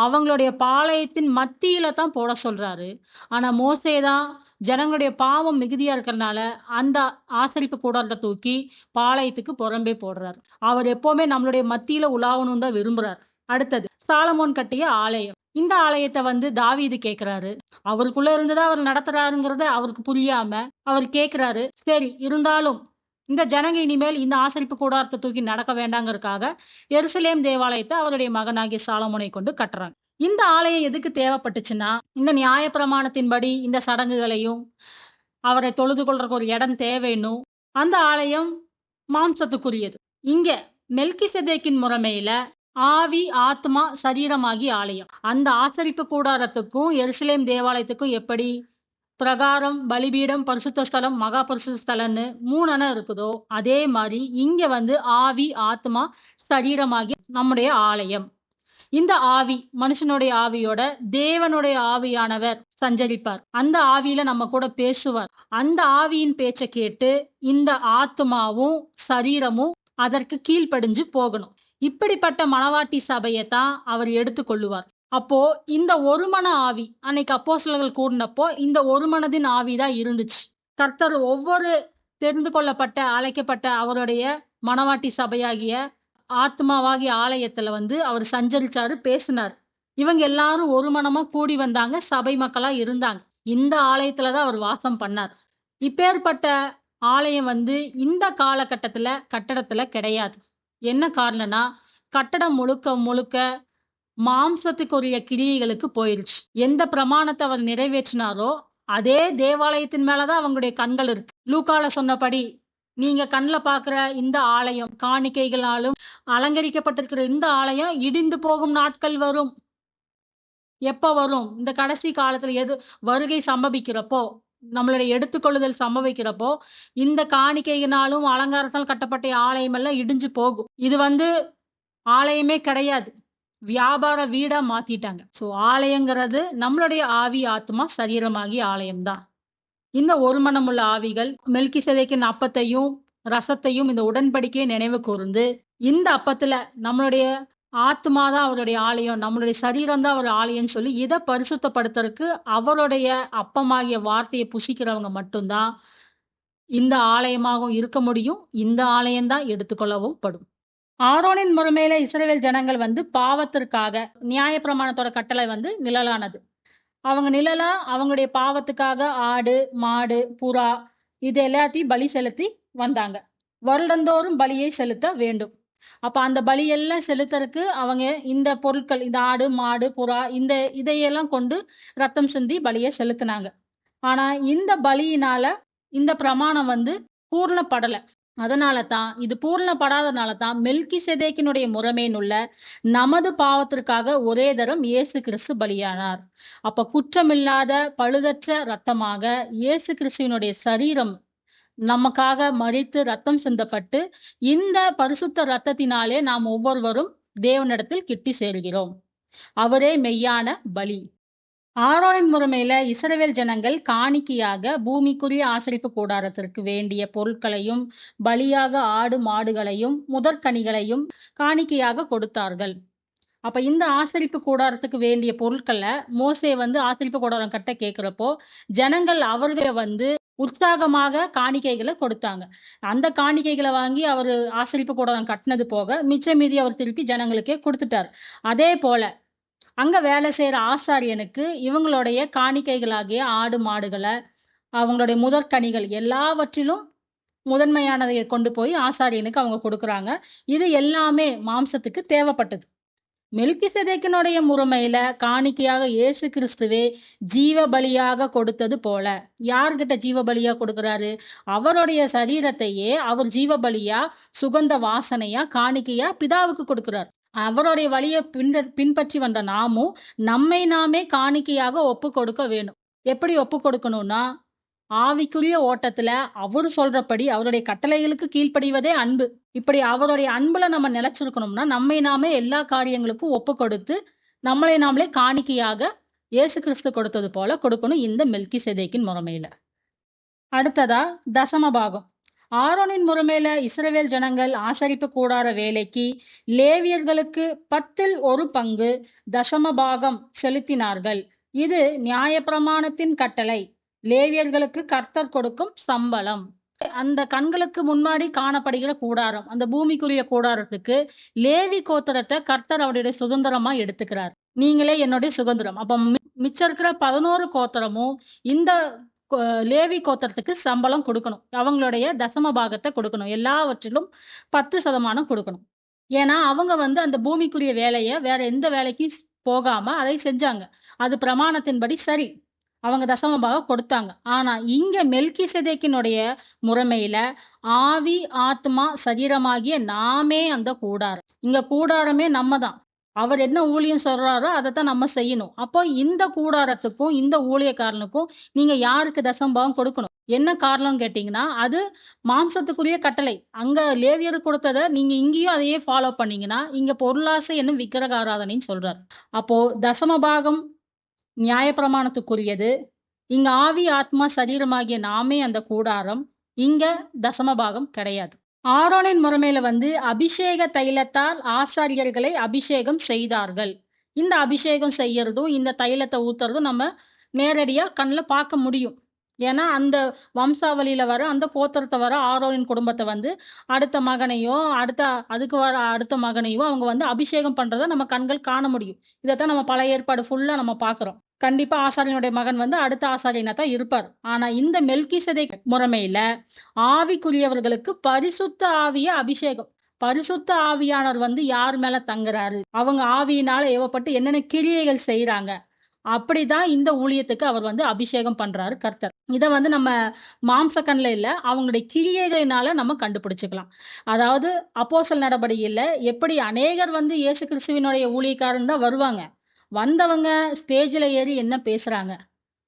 அவங்களுடைய பாளையத்தின் மத்தியில தான் போட சொல்றாரு. ஆனா மோசேதான் ஜனங்களுடைய பாவம் மிகுதியா இருக்கிறதுனால அந்த ஆசரிப்பு கூடாரத்தை தூக்கி பாளையத்துக்கு புறம்பே போடுறாரு. அவர் எப்பவுமே நம்மளுடைய மத்தியில உலாவணும் தான் விரும்புறாரு. அடுத்தது சாலமோன் கட்டிய ஆலயம். இந்த ஆலயத்தை தாவீது கேட்கிறாரு. அவருக்குள்ள இருந்துதான் அவர் நடத்துறாருங்கிறத அவருக்கு புரியாம அவர் கேட்கிறாரு. சரி, இருந்தாலும் இந்த ஜனங்க இனிமேல் இந்த ஆசரிப்பு கூடாரத்தை தூக்கி நடக்க வேண்டாங்கிறதுக்காக எருசலேம் தேவாலயத்தை அவருடைய மகனாகிய சாலமோனை கொண்டு கட்டுறாங்க. இந்த ஆலயம் எதுக்கு தேவைப்பட்டுச்சுன்னா, இந்த நியாயப்பிரமாணத்தின்படி இந்த சடங்குகளையும் அவரை தொழுது கொள்றதுக்கு ஒரு இடம் தேவைன்னும் அந்த ஆலயம் மாம்சத்துக்குரியது. இங்க மெல்கிசேதேக்கின் முறைமையில ஆவி, ஆத்மா, சரீரமாகி ஆலயம். அந்த ஆசரிப்பு கூடாரத்துக்கும் எருசலேம் தேவாலயத்துக்கும் எப்படி பிரகாரம், பலிபீடம், பரிசுத்த ஸ்தலம், மகா பரிசுத்த ஸ்தலம்னு 3 அணை இருக்குதோ அதே மாதிரி இங்க ஆவி, ஆத்மா, சரீரமாகி நம்முடைய ஆலயம். இந்த ஆவி மனுஷனுடைய ஆவியோட தேவனுடைய ஆவியானவர் சஞ்சரிப்பார். அந்த ஆவியில நம்ம கூட பேசுவார். அந்த ஆவியின் பேச்சை கேட்டு இந்த ஆத்மாவும் சரீரமும் அதற்கு கீழ்ப்படிஞ்சு போகணும். இப்படிப்பட்ட மணவாட்டி சபையைத்தான் அவர் எடுத்துக்கொள்ளுவார். அப்போ இந்த ஒரு மன ஆவி அன்னைக்கு அப்போஸ்தலர்கள் கூடினப்போ இந்த ஒரு மனதின் ஆவிதான் இருந்துச்சு. கர்த்தர் ஒவ்வொரு தெரிந்து கொள்ளப்பட்ட அழைக்கப்பட்ட அவருடைய மணவாட்டி சபையாகிய ஆத்மாவாகிய ஆலயத்துல அவர் சஞ்சரிச்சாரு, பேசினார். இவங்க எல்லாரும் ஒரு மனமா கூடி வந்தாங்க, சபை மக்களா இருந்தாங்க. இந்த ஆலயத்துலதான் அவர் வாசம் பண்ணார். இப்பேற்பட்ட ஆலயம் இந்த காலகட்டத்துல கட்டடத்துல கிடையாது. என்ன காரணம்னா, கட்டடம் முழுக்க முழுக்க மாம்சத்துக்குரிய கிரியைகளுக்கு போயிருச்சு. எந்த பிரமாணத்தை அவர் நிறைவேற்றினாரோ அதே தேவாலயத்தின் மேலதான் அவங்களுடைய கண்கள் இருக்கு. லூக்கால சொன்னபடி நீங்க கண்ணில் பாக்குற இந்த ஆலயம் காணிக்கைகளாலும் அலங்கரிக்கப்பட்டிருக்கிற இந்த ஆலயம் இடிந்து போகும் நாட்கள் வரும். எப்ப வரும்? இந்த கடைசி காலத்துல எது வருகை சம்பவிக்கிறப்போ நம்மளுடைய எடுத்துக்கொள்ளுதல் சம்பவிக்கிறப்போ இந்த காணிக்கையினாலும் அலங்காரத்தால் கட்டப்பட்ட ஆலயம் எல்லாம் இடிஞ்சு போகும். இது ஆலயமே கிடையாது. வியாபார வீடா மாத்திட்டாங்க. சோ ஆலயங்கிறது நம்மளுடைய ஆவி, ஆத்மா, சரீரமாகிய ஆலயம் தான். இந்த ஒரு மனமுள்ள ஆவிகள் மெல்கிசேதேக்கின் அப்பத்தையும் ரசத்தையும் இந்த உடன்படிக்கையை நினைவு கூர்ந்து, இந்த அப்பத்துல நம்மளுடைய ஆத்மா தான் அவருடைய ஆலயம், நம்மளுடைய சரீரம் தான் அவர் ஆலயம்னு சொல்லி இத பரிசுத்தப்படுத்துறதுக்கு அவருடைய அப்பமாகிய வார்த்தையை புசிக்கிறவங்க மட்டும்தான் இந்த ஆலயமாகவும் இருக்க முடியும். இந்த ஆலயம் தான் எடுத்துக்கொள்ளவும் படும். ஆரோனின் முறைமையில இஸ்ரவேல் ஜனங்கள் பாவத்திற்காக நியாயப்பிரமாணத்தோட கட்டளை நிழலானது. அவங்க நிழலா அவங்களுடைய பாவத்துக்காக ஆடு, மாடு, புறா இது எல்லாத்தையும் பலி செலுத்தி வந்தாங்க. வருடந்தோறும் பலியை செலுத்த வேண்டும். அப்ப அந்த பலியெல்லாம் செலுத்துறதுக்கு அவங்க இந்த பொருட்கள், இந்த ஆடு, மாடு, புறா இதையெல்லாம் கொண்டு ரத்தம் சிந்தி பலியை செலுத்தினாங்க. ஆனா இந்த பலியினால இந்த பிரமாணம் பூர்ணப்படல. அதனால தான் இது பூர்ணப்படாதனால தான் மெல்கிசேதேக்கினுடைய முறைமையினுள்ள நமது பாவத்திற்காக ஒரே தரம் இயேசு கிறிஸ்து பலியானார். அப்ப குற்றமில்லாத பழுதற்ற ரத்தமாக இயேசு கிறிஸ்துவினுடைய சரீரம் நமக்காக மரித்து ரத்தம் சிந்தப்பட்டு இந்த பரிசுத்த ரத்தத்தினாலே நாம் ஒவ்வொருவரும் தேவனிடத்தில் கிட்டி சேருகிறோம். அவரே மெய்யான பலி. ஆரோனின் முறைமையில இஸ்ரவேல் ஜனங்கள் காணிக்கையாக பூமிக்குரிய ஆசரிப்பு கூடாரத்திற்கு வேண்டிய பொருட்களையும் பலியாக ஆடு மாடுகளையும் முதற்கனிகளையும் காணிக்கையாக கொடுத்தார்கள். அப்ப இந்த ஆசரிப்பு கூடாரத்துக்கு வேண்டிய பொருட்களை மோசே ஆசரிப்பு கூடாரம் கட்ட கேட்கிறப்போ ஜனங்கள் அவர்களை உற்சாகமாக காணிக்கைகளை கொடுத்தாங்க. அந்த காணிக்கைகளை வாங்கி அவர் ஆசரிப்பு கூடாரம் கட்டினது போக மிச்ச மீதி அவர் திருப்பி ஜனங்களுக்கே கொடுத்துட்டார். அதே போல அங்க வேலை செய்யற ஆசாரியனுக்கு இவங்களுடைய காணிக்கைகளாகிய ஆடு மாடுகளை அவங்களுடைய முதற்கனிகள் எல்லாவற்றிலும் முதன்மையானதை கொண்டு போய் ஆசாரியனுக்கு அவங்க கொடுக்குறாங்க. இது எல்லாமே மாம்சத்துக்கு தேவைப்பட்டது. மெல்கிசேதேக்கினுடைய முறைமையில காணிக்கையாக இயேசு கிறிஸ்துவே ஜீவ பலியாக கொடுத்தது போல யார்கிட்ட ஜீவ பலியா கொடுக்கிறாரு? அவருடைய சரீரத்தையே அவர் ஜீவ பலியா சுகந்த வாசனையா காணிக்கையா பிதாவுக்கு கொடுக்கிறார். அவருடைய வழியை பின்பற்றி வந்த நாமும் நம்மை நாமே காணிக்கையாக ஒப்பு கொடுக்க வேணும். எப்படி ஒப்பு கொடுக்கணும்னா ஆவிக்குரிய ஓட்டத்துல அவர் சொல்றபடி அவருடைய கட்டளைகளுக்கு கீழ்ப்படிவதே அன்பு. இப்படி அவருடைய அன்புல நம்ம நிலைச்சிருக்கணும்னா நம்மை நாமே எல்லா காரியங்களுக்கும் ஒப்பு கொடுத்து நம்மளை நாமளே காணிக்கையாக இயேசு கிறிஸ்து கொடுத்தது போல கொடுக்கணும் இந்த மெல்கிசேதேக்கின் முறைமையில. அடுத்ததா தசம பாகம். ஆரோனின் முறைமையில இஸ்ரவேல் ஜனங்கள் ஆசரிப்பு கூடார வேலைக்கு லேவியர்களுக்கு 1/10 தசம பாகம் செலுத்தினார்கள். இது நியாயப்பிரமாணத்தின் கட்டளை. லேவியர்களுக்கு கர்த்தர் கொடுக்கும் சம்பளம். அந்த கண்களுக்கு முன்னாடி காணப்படுகிற கூடாரம், அந்த பூமிக்குரிய கூடாரத்துக்கு லேவி கோத்திரத்தை கர்த்தர் அவருடைய சுதந்திரமா எடுத்துக்கிறார். நீங்களே என்னுடைய சுதந்திரம். அப்ப மிச்சம் இருக்கிற 11 கோத்திரமும் இந்த லேவி கோத்திரத்துக்கு சம்பளம் கொடுக்கணும். அவங்களுடைய தசம பாகத்தை கொடுக்கணும். எல்லாவற்றிலும் 10% கொடுக்கணும். ஏன்னா அவங்க அந்த பூமிக்குரிய வேலையை வேற எந்த வேலைக்கு போகாம அதை செஞ்சாங்க. அது பிரமாணத்தின்படி சரி. அவங்க தசம பாகம் கொடுத்தாங்க. ஆனா இங்க மெல்கிசேதேக்கினுடைய முறைமையில ஆவி ஆத்மா சரீரமாகிய நாமே அந்த கூடாரம். இங்க கூடாரமே நம்ம தான். அவர் என்ன ஊழியம் சொல்றாரோ அதைத்தான் நம்ம செய்யணும். அப்போ இந்த கூடாரத்துக்கும் இந்த ஊழியக்காரனுக்கும் நீங்க யாருக்கு தசம பாகம் கொடுக்கணும்? என்ன காரணம்னு கேட்டீங்கன்னா அது மாம்சத்துக்குரிய கட்டளை. அங்க லேவியர் கொடுத்ததை நீங்க இங்கேயும் அதையே ஃபாலோ பண்ணீங்கன்னா இங்க பொருளாசை என்னும் விக்கிரக ஆராதனைன்னு சொல்றாரு. அப்போ தசம பாகம் நியாயப்பிரமாணத்துக்குரியது. இங்க ஆவி ஆத்மா சரீரமாகிய நாமே அந்த கூடாரம். இங்க தசம பாகம் கிடையாது. ஆரோனின் முறைமையில அபிஷேக தைலத்தால் ஆசாரியர்களை அபிஷேகம் செய்தார்கள். இந்த அபிஷேகம் செய்யறதும் இந்த தைலத்தை ஊத்துறதும் நம்ம நேரடியா கண்ணுல பார்க்க முடியும். ஏன்னா அந்த வம்சாவளியில வர அந்த கோத்திரத்தை வர ஆரோனின் குடும்பத்தை அடுத்த மகனையோ அதுக்கு வர அடுத்த மகனையோ அவங்க அபிஷேகம் பண்றதை நம்ம கண்கள் காண முடியும். இதைத்தான் நம்ம பழைய ஏற்பாடு ஃபுல்லா நம்ம பார்க்கிறோம். கண்டிப்பா ஆசாரியனுடைய மகன் அடுத்த ஆசாரியனா தான் இருப்பார். ஆனா இந்த மெல்கிசேதேக் முறைமையில ஆவிக்குரியவர்களுக்கு பரிசுத்த ஆவிய அபிஷேகம். பரிசுத்த ஆவியானவர் யார் மேல தங்குறாரு, அவங்க ஆவியினால ஏவப்பட்டு என்னென்ன கிரியைகள் செய்யறாங்க, அப்படிதான் இந்த ஊழியத்துக்கு அவர் அபிஷேகம் பண்றாரு கர்த்தர். இதை நம்ம மாம்ச கண்ணில் இல்ல அவங்களுடைய கிரியைகளினால நம்ம கண்டுபிடிச்சுக்கலாம். அதாவது அப்போஸ்தலர் நடபடியில எப்படி அநேகர் இயேசு கிறிஸ்துவினுடைய ஊழியக்காரன் தான் வருவாங்க. வந்தவங்க ஸ்டேஜில் ஏறி என்ன பேசுறாங்க,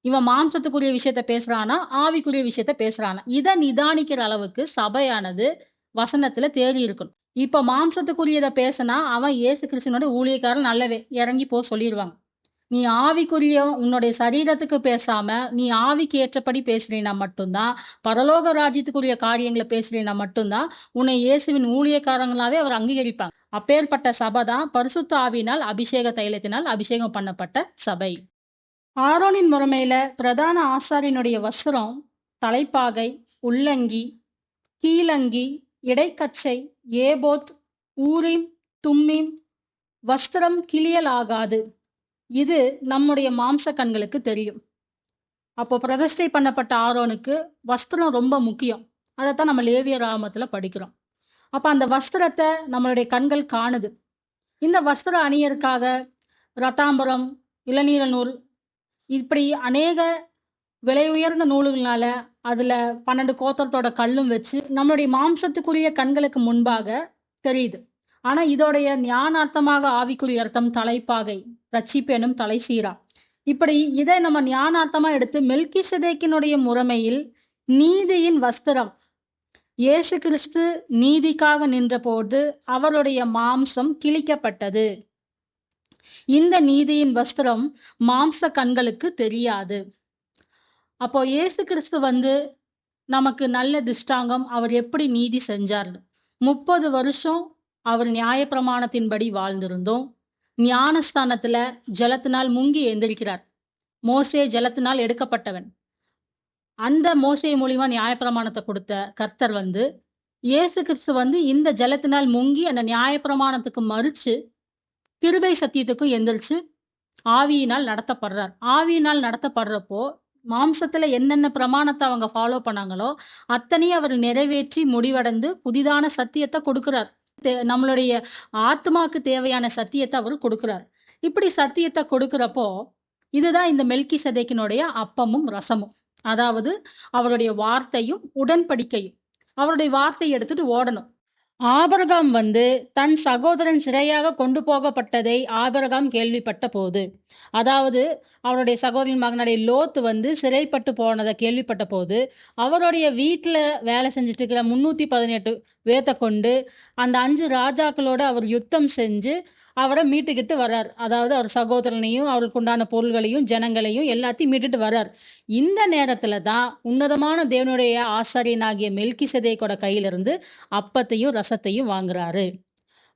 இவன் மாம்சத்துக்குரிய விஷயத்த பேசுறானா, ஆவிக்குரிய விஷயத்த பேசுறானா? இத நிதானிக்கிற அளவுக்கு சபையானது வசனத்துல தேறி இருக்கணும். இப்ப மாம்சத்துக்குரியத பேசுனா, அவன் இயேசு கிறிஸ்துவினுடைய ஊழியக்காரன் நல்லவன். இறங்கி போ சொல்லிருவாங்க. நீ ஆவிக்குரிய உன்னுடைய சரீரத்துக்கு பேசாம, நீ ஆவிக்கு ஏற்றபடி பேசுறீன்னா மட்டும்தான், பரலோக ராஜ்யத்துக்குரிய காரியங்கள பேசுறீன்னா மட்டும்தான், உன்னை இயேசுவின் ஊழியக்காரங்களாவே அவர் அங்கீகரிப்பாங்க. அப்பேற்பட்ட சபை தான் பரிசுத்த ஆவியினால் அபிஷேக தைலத்தினால் அபிஷேகம் பண்ணப்பட்ட சபை. ஆரோனின் முறைமையில பிரதான ஆசாரியனுடைய வஸ்திரம், தலைப்பாகை, உள்ளங்கி, கீழங்கி, இடைக்கச்சை, ஏபோத், ஊரீம், தும்மீம், வஸ்திரம் கிழியலாகாது. இது நம்முடைய மாம்ச கண்களுக்கு தெரியும். அப்போ பிரதிஷ்டை பண்ணப்பட்ட ஆரோனுக்கு வஸ்திரம் ரொம்ப முக்கியம். அதைத்தான் நம்ம லேவியர் ஆகமத்துல படிக்கிறோம். அப்ப அந்த வஸ்திரத்தை நம்மளுடைய கண்கள் காணுது. இந்த வஸ்திரம் அணியறதுக்காக ரத்தாம்பரம், இளநீல நூல், இப்படி அநேக விலை உயர்ந்த நூல்களால அதுல 12 கோத்திரத்தோட கல்லும் வச்சு நம்மளுடைய மாம்சத்துக்குரிய கண்களுக்கு முன்பாக தெரியுது. ஆனா இதோடைய ஞானார்த்தமாக ஆவிக்குரிய அர்த்தம் தலைப்பாகை, ரட்சிப்பு எனும் தலை சீரா. இப்படி இதை நம்ம ஞானார்த்தமா எடுத்து மெல்கிசேதேக்கினுடைய முறைமையில் நீதியின் வஸ்திரம், இயேசு கிறிஸ்து நீதிக்காக நின்றபோது அவருடைய மாம்சம் கிழிக்கப்பட்டது. இந்த நீதியின் வஸ்திரம் மாம்ச கண்களுக்கு தெரியாது. அப்போ இயேசு கிறிஸ்து நமக்கு நல்ல திஷ்டாங்கம். அவர் எப்படி நீதி செஞ்சார்? 30 வருஷம் அவர் நியாயப்பிரமாணத்தின்படி வாழ்ந்திருந்தோம். ஞானஸ்தானத்துல ஜலத்தினால் முங்கி எந்திரிக்கிறார். மோசே ஜலத்தினால் எடுக்கப்பட்டவன். அந்த மோசே மூலியமா நியாயப்பிரமாணத்தை கொடுத்த கர்த்தர் இயேசு கிறிஸ்து இந்த ஜலத்தினால் முங்கி அந்த நியாயப்பிரமாணத்துக்கு மறிச்சு கிருபை சத்தியத்துக்கும் எந்திரிச்சு ஆவியினால் நடத்தப்படுறார். ஆவியினால் நடத்தப்படுறப்போ மாம்சத்துல என்னென்ன பிரமாணத்தை அவங்க ஃபாலோ பண்ணாங்களோ அத்தனையும் அவர் நிறைவேற்றி முடிவடைந்து புதிதான சத்தியத்தை கொடுக்கிறார். நம்மளுடைய ஆத்மாக்கு தேவையான சத்தியத்தை அவர் கொடுக்கிறார். இப்படி சத்தியத்தை கொடுக்கிறப்போ இதுதான் இந்த மெல்கிசேதேக்கினுடைய அப்பமும் ரசமும். அதாவது அவருடைய வார்த்தையும் உடன்படிக்கையும். அவருடைய வார்த்தையை எடுத்துட்டு ஓடணும். ஆபிரகாம் தன் சகோதரன் சிறையாக கொண்டு போகப்பட்டதை ஆபிரகாம் கேள்விப்பட்ட போது, அதாவது அவருடைய சகோதரன் மகனுடைய லோத்து சிறைப்பட்டு போனதை கேள்விப்பட்ட போது, அவருடைய வீட்டுல வேலை செஞ்சுட்டு இருக்கிற 318 பேத்தை கொண்டு அந்த 5 ராஜாக்களோட அவர் யுத்தம் செஞ்சு அவரை மீட்டுக்கிட்டு வர்றார். அதாவது அவர் சகோதரனையும் அவருக்கு உண்டான பொருள்களையும் ஜனங்களையும் எல்லாத்தையும் மீட்டுட்டு வர்றார். இந்த நேரத்துல தான் உன்னதமான தேவனுடைய ஆசாரியனாகிய மெல்கிசேதேக்கோட கையிலிருந்து அப்பத்தையும் ரசத்தையும் வாங்குறாரு.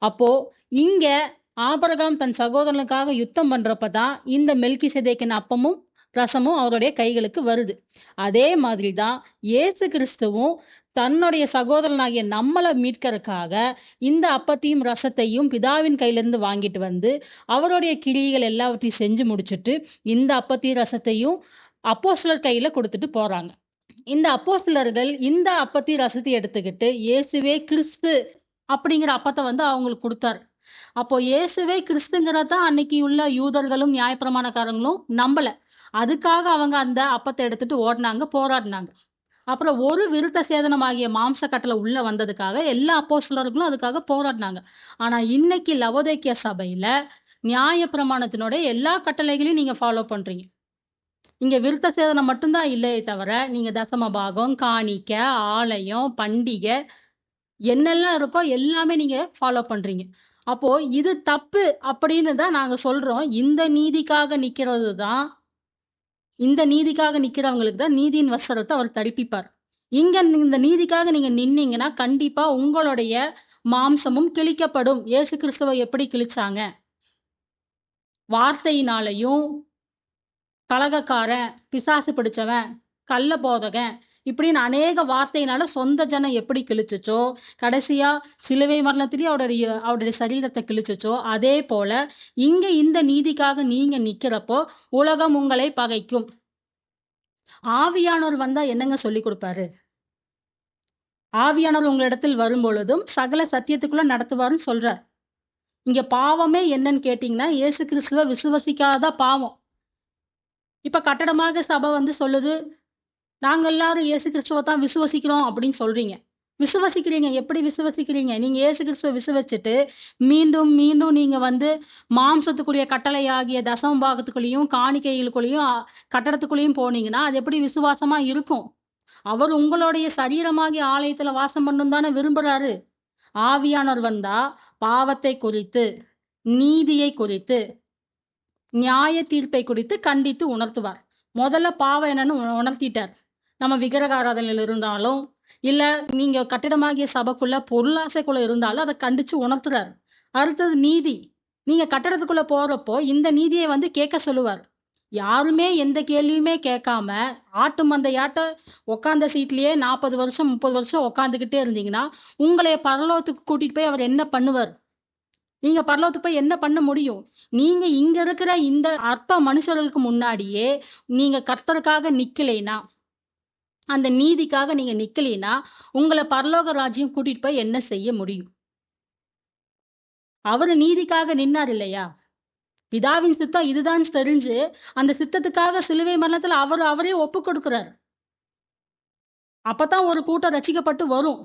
அப்போ இங்க ஆபிரகாம் தன் சகோதரனுக்காக யுத்தம் பண்றப்பதான் இந்த மெல்கிசேதேக்கின் அப்பமும் ரசமும் அவருடைய கைகளுக்கு வருது. அதே மாதிரி தான் இயேசு கிறிஸ்துவும் தன்னுடைய சகோதரனாகிய நம்மளை மீட்கறதுக்காக இந்த அப்பத்தையும் ரசத்தையும் பிதாவின் கையிலிருந்து வாங்கிட்டு அவருடைய கிரியைகள் எல்லாவற்றையும் செஞ்சு முடிச்சுட்டு இந்த அப்பத்தையும் ரசத்தையும் அப்போஸ்தலர் கையில கொடுத்துட்டு போறாங்க. இந்த அப்போஸ்தலர்கள் இந்த அப்பத்தையும் ரசத்தையும் எடுத்துக்கிட்டு இயேசுவே கிறிஸ்து அப்படிங்கிற அப்பத்தை அவங்களுக்கு கொடுத்தாரு. அப்போ இயேசுவே கிறிஸ்துங்கிறதான் அன்னைக்கு உள்ள யூதர்களும் நியாயப்பிரமாணக்காரங்களும் நம்பல. அதுக்காக அவங்க அந்த அப்பத்தை எடுத்துட்டு ஓடினாங்க, போராடினாங்க. அப்புறம் ஒரு விருத்த சேதனமாகிய மாம்ச கட்டளை உள்ள வந்ததுக்காக எல்லா அப்போஸ்தலர்களும் அதுக்காக போராடினாங்க. ஆனா இன்னைக்கு லவோதிக்கேய சபையில நியாயப்பிரமாணத்தினுடைய எல்லா கட்டளைகளையும் நீங்க ஃபாலோ பண்றீங்க. இங்க விருத்த சேதனம் மட்டும்தான் இல்லையே தவிர நீங்க தசம பாகம், காணிக்கை, ஆலயம், பண்டிகை என்னெல்லாம் இருக்கோ எல்லாமே நீங்க ஃபாலோ பண்றீங்க. அப்போ இது தப்பு அப்படின்னு தான் நாங்க சொல்றோம். இந்த நீதிக்காக நிக்கிறவங்களுக்கு தான் நீதியின் வஸ்திரத்தை அவர் தரிப்பிப்பார். இந்த நீதிக்காக நீங்க நின்னீங்கன்னா கண்டிப்பா உங்களுடைய மாம்சமும் கிழிக்கப்படும். இயேசு கிறிஸ்துவை எப்படி கிழிச்சாங்க? வார்த்தையினாலையும், கலகக்காரன், பிசாசு பிடிச்சவன், கள்ள போதகன் இப்படின்னு அநேக வார்த்தையினால சொந்த ஜனம் எப்படி கிழிச்சுச்சோ, கடைசியா சிலுவை மரணத்திலேயே அவருடைய சரீரத்தை கிழிச்சுச்சோ, அதே போல இங்க இந்த நீதிக்காக நீங்க நிக்கிறப்போ உலகம் உங்களை பகைக்கும். ஆவியானவர் வந்தா என்னங்க சொல்லி கொடுப்பாரு? ஆவியானவர் உங்களிடத்தில் வரும் பொழுதும் சகல சத்தியத்துக்குள்ள நடத்துவாருன்னு சொல்றார். இங்க பாவமே என்னன்னு கேட்டீங்கன்னா இயேசு கிறிஸ்துவ விசுவசிக்காத பாவம். இப்ப கட்டடமாக சபை சொல்லுது, நாங்க எல்லாரும் இயேசு கிறிஸ்துவ தான் விசுவசிக்கிறோம் அப்படின்னு சொல்றீங்க. விசுவசிக்கிறீங்க. எப்படி விசுவசிக்கிறீங்க? நீங்க இயேசு கிறிஸ்துவ விசுவசிச்சுட்டு, மீண்டும், மீண்டும் நீங்க வந்து மாம்சத்துக்குரிய கட்டளையாகிய தசம பாகத்துக்குள்ளேயும், காணிக்கைகளுக்குள்ளேயும், கட்டடத்துக்குள்ளேயும் போனீங்கன்னா, அது எப்படி விசுவாசமா இருக்கும்? அவர் உங்களுடைய சரீரமாகிய ஆலயத்துல வாசம் பண்ணணும்னு தானே விரும்புறாரு. ஆவியானவர் வந்தா, பாவத்தை குறித்து, நீதியை குறித்து, நியாய தீர்ப்பை குறித்து கண்டித்து உணர்த்துவார். முதல்ல பாவம் என்னன்னு உணர்த்திட்டார். நம்ம விக்கிரக ஆராதனையில இருந்தாலும், இல்ல நீங்க கட்டிடமாகிய சபைக்குள்ள பொருளாசைக்குள்ள இருந்தாலும் அத கண்டிச்சு உணர்த்துறார். அடுத்தது நீதி. நீங்க கட்டடத்துக்குள்ள போறப்போ இந்த நீதியை வந்து கேட்க சொல்லுவார். யாருமே எந்த கேள்வியுமே கேட்காம, ஆட்டு மந்தையாட்ட உட்கார்ந்த சீட்லயே 40 வருஷம், 30 வருஷம் உட்கார்ந்துகிட்டே இருந்தீங்கன்னா, உங்களைய பரலோகத்துக்கு கூட்டிட்டு போய் அவர் என்ன பண்ணுவார்? நீங்க பரலோகத்துக்கு போய் என்ன பண்ண முடியும்? நீங்க இங்க இருக்கிற இந்த அற்ப மனுஷர்களுக்கு முன்னாடியே, நீங்க கர்த்தருக்காக நிக்கலைன்னா, அந்த நீதிக்காக நீங்க நிக்கலைன்னா, உங்கள பரலோக ராஜ்யம் கூட்டிட்டு போய் என்ன செய்ய முடியும்? அவரு நீதிக்காக நின்னார் இல்லையா? பிதாவின் சித்தம் இதுதான் தெரிஞ்சு, அந்த சித்தத்துக்காக சிலுவை மரணத்துல அவரே ஒப்புக் கொடுக்கிறார். அப்பதான் ஒரு கூட்டம் ரட்சிக்கப்பட்டு வரும்.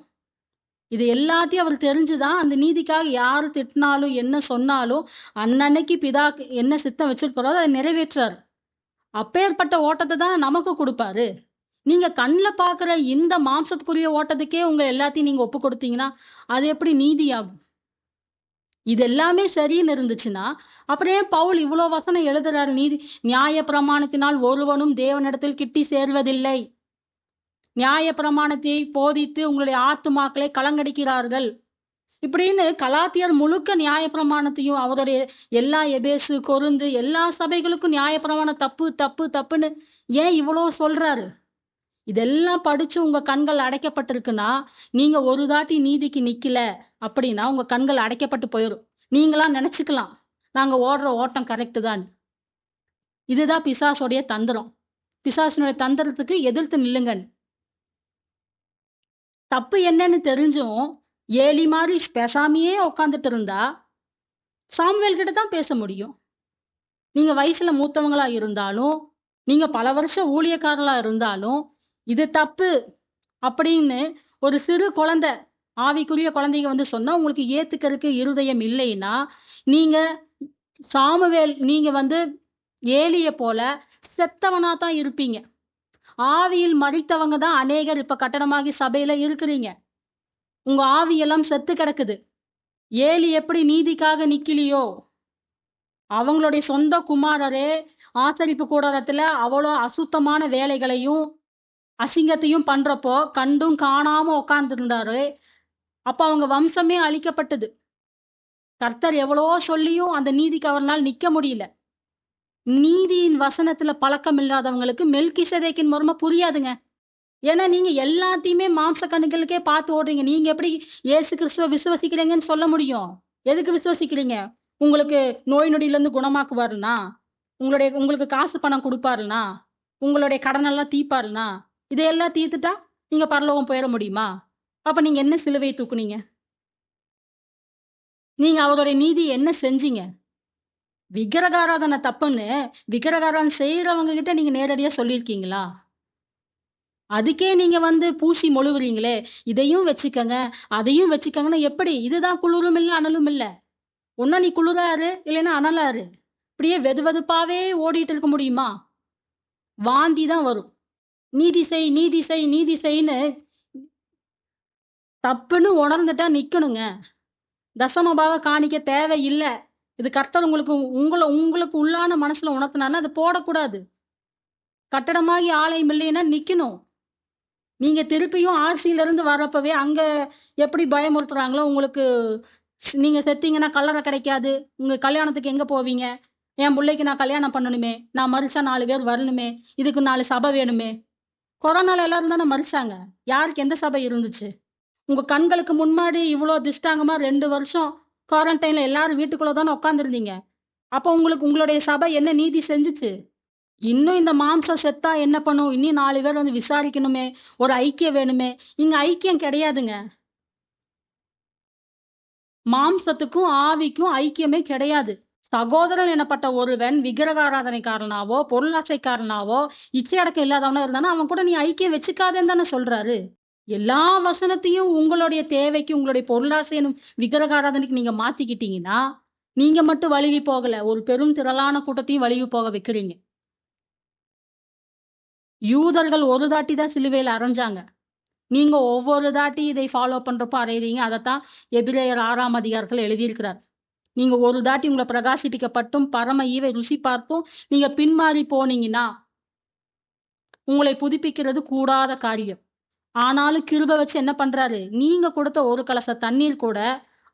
இது எல்லாத்தையும் அவர் தெரிஞ்சுதான் அந்த நீதிக்காக யாரு திட்டினாலும், என்ன சொன்னாலும், அன்னன்னைக்கு பிதா என்ன சித்தம் வச்சிருப்பாரோ அதை நிறைவேற்றுறார். அப்பேற்பட்ட ஓட்டத்த தான் நமக்கு குடுப்பாரு. நீங்க கண்ல பார்க்குற இந்த மாம்சத்துக்குரிய ஓட்டத்துக்கே உங்க எல்லாத்தையும் நீங்க ஒப்புக் கொடுத்தீங்கன்னா, அது எப்படி நீதியாகும்? இது எல்லாமே சரின்னு இருந்துச்சுன்னா, அப்புறம் ஏன் பவுல் இவ்ளோ வசனம் எழுதுறாரு? நியாய பிரமாணத்தினால் ஒருவனும் தேவனிடத்தில் கிட்டி சேர்வதில்லை. நியாய பிரமாணத்தை போதித்து உங்களுடைய ஆத்துமாக்களை கலங்கடிக்கிறார்கள். இப்படின்னு கலாத்தியர் முழுக்க நியாயப்பிரமாணத்தையும் அவருடைய எல்லா எபேசு, கொரிந்து எல்லா சபைகளுக்கும் நியாயப்பிரமாணம் தப்பு, தப்பு, தப்புன்னு ஏன் இவ்வளோ சொல்றாரு? இதெல்லாம் படிச்சு உங்க கண்கள் அடைக்கப்பட்டிருக்குன்னா, நீங்க ஒரு தாட்டி நீதிக்கு நிக்கல அப்படின்னா, உங்க கண்கள் அடைக்கப்பட்டு போயிரும். நீங்களா நெனச்சுக்கலாம், நாங்க ஓடுற ஓட்டம் கரெக்ட்டு தான். இதுதான் பிசாசுடைய தந்திரம். பிசாசினுடைய தந்திரத்துக்கு எதிர்த்து நில்லுங்க. தப்பு என்னன்னு தெரிஞ்சும், ஏலி மாரி பேசாமயே உட்கார்ந்துட்டு இருந்தா, சாமுவேல் கிட்ட தான் பேச முடியும். நீங்க வயசுல மூத்தவங்களா இருந்தாலும், நீங்க பல வருஷம் ஊழியக்காரர்களா இருந்தாலும், இது தப்பு அப்படின்னு ஒரு சிறு குழந்தை, ஆவிக்குரிய குழந்தைங்க வந்து சொன்னா, உங்களுக்கு ஏத்துக்கறக்கு இருதயம் இல்லைன்னா, நீங்க நீங்க வந்து ஏலிய போல செத்தவனா தான் இருப்பீங்க. ஆவியில் மரித்தவங்க தான் அநேகர் இப்ப கட்டடமாகி சபையில இருக்கிறீங்க. உங்க ஆவியெல்லாம் செத்து கிடக்குது. ஏலி எப்படி நீதிக்காக நிக்கலையோ, அவங்களுடைய சொந்த குமாரரே ஆசரிப்பு கூடாரத்துல அவ்வளோ அசுத்தமான வேலைகளையும், அசிங்கத்தையும் பண்றப்போ, கண்டும் காணாம உட்கார்ந்திருந்தாரு. அப்ப அவங்க வம்சமே அழிக்கப்பட்டது. கர்த்தர் எவ்வளவோ சொல்லியும் அந்த நீதிக்கு அவர்னால நிக்க முடியல. நீதியின் வசனத்துல பழக்கம் இல்லாதவங்களுக்கு மெல்கிசேதேக்கின் மர்மம் புரியாதுங்க. ஏன்னா நீங்க எல்லாத்தையுமே மாம்ச கண்ணுகளுக்கே பார்த்து ஓடுறீங்க. நீங்க எப்படி இயேசு கிறிஸ்துவ விசுவசிக்கிறீங்கன்னு சொல்ல முடியும்? எதுக்கு விசுவசிக்கிறீங்க? உங்களுக்கு நோய் நொடியிலிருந்து குணமாக்குவாருன்னா? உங்களுக்கு காசு பணம் குடுப்பாருன்னா? உங்களுடைய கடனெல்லாம் தீர்ப்பாருன்னா? இதையெல்லாம் தீர்த்துட்டா, நீங்க பரலோகம் போயிற முடியுமா? அப்ப நீங்க என்ன சிலுவைய தூக்குனீங்க? நீங்க அவருடைய நீதிய என்ன செஞ்சீங்க? விக்கிரகாராதன தப்புன்னு, விக்கிரகாராதன செய்றவங்க கிட்ட நீங்க நேரடியா சொல்லியிருக்கீங்களா? அதுக்கே நீங்க வந்து பூசி மொழுவுறீங்களே! இதையும் வச்சுக்கங்க, அதையும் வச்சுக்கங்கன்னு எப்படி? இதுதான் குளிரும் இல்ல, அனலும் இல்ல. ஒண்ணா நீ குளிரா இரு, இல்லைன்னா அனலா இரு. இப்படியே வெதுவெதுப்பாவே ஓடிட்டு இருக்க முடியுமா? வாந்தி தான் வரும். நீதி செய், நீதி செய், நீதி செய்ன்னு தப்புன்னு உணர்ந்துட்டா நிக்கணுங்க. தசம பாகம் காணிக்க தேவையில்ல. இது கர்த்தர் உங்களுக்கு உள்ளான மனசுல உணர்த்துனாருன்னா, அத போடக்கூடாது. கட்டடமாகி ஆலயம் இல்லைன்னா நிக்கணும். நீங்க திருப்பியும் ஆர்சியிலருந்து வரப்பவே அங்க எப்படி பயமுறுத்துறாங்களோ, உங்களுக்கு நீங்க செத்தீங்கன்னா கல்லறை கிடைக்காது. உங்க கல்யாணத்துக்கு எங்க போவீங்க? என் புள்ளைக்கு நான் கல்யாணம் பண்ணணுமே! நான் மரிச்சா 4 பேர் வரணுமே! இதுக்கு 4 சபை வேணுமே! கொரோனால எல்லாரும் தானே மரிச்சாங்க. யாருக்கு எந்த சபை இருந்துச்சு? உங்க கண்களுக்கு முன்னாடி இவ்ளோ திஷ்டாங்கமா 2 வருஷம் குவாரண்டைன்ல எல்லாரும் வீட்டுக்குள்ள தானே உட்கார்ந்திருந்தீங்க. அப்போ உங்களுடைய சபை என்ன நீதி செஞ்சுச்சு? இன்னும் இந்த மாம்சம் செத்தா என்ன பண்ணும்? இன்னும் 4 பேர் வந்து விசாரிக்கணுமே! ஒரு ஐக்கியம் வேணுமே! இங்க ஐக்கியம் கிடையாதுங்க. மாம்சத்துக்கும், ஆவிக்கும் ஐக்கியமே கிடையாது. சகோதரன் எனப்பட்ட ஒருவன் விக்கிரக ஆராதனைக்காரனாவோ, பொருளாசைக்காரனாவோ, இச்சையடக்கம் இல்லாதவனா இருந்தானா, அவன் கூட நீ ஐக்கியம் வச்சுக்காதேன்னு தானே சொல்றாரு. எல்லா வசனத்தையும் உங்களுடைய தேவைக்கு, உங்களுடைய பொருளாசை எனும் விக்கிரக ஆராதனைக்கு நீங்க மாத்திக்கிட்டீங்கன்னா, நீங்க மட்டும் வழுவி போகல. ஒரு பெரும் திரளான கூட்டத்தையும் வழுவி போக வைக்கிறீங்க. யூதர்கள் ஒரு தாட்டி தான் சிலுவையில அறைஞ்சாங்க. நீங்க ஒவ்வொரு தாட்டி இதை ஃபாலோ பண்றப்போ அறையிறீங்க. அதத்தான் எபிரேயர் 6ஆம் அதிகாரத்துல எழுதியிருக்கிறார். நீங்க ஒரு தாட்டி உங்கள பிரகாசிப்பிக்கப்பட்டும், பரம ஈவை ருசி பார்த்தும் நீங்க பின்மாறி போனீங்கன்னா, உங்களை புதுப்பிக்கிறது கூடாத காரியம். ஆனாலும் கிருபை வச்சு என்ன பண்றாரு? நீங்க கொடுத்த ஒரு கலச தண்ணீர் கூட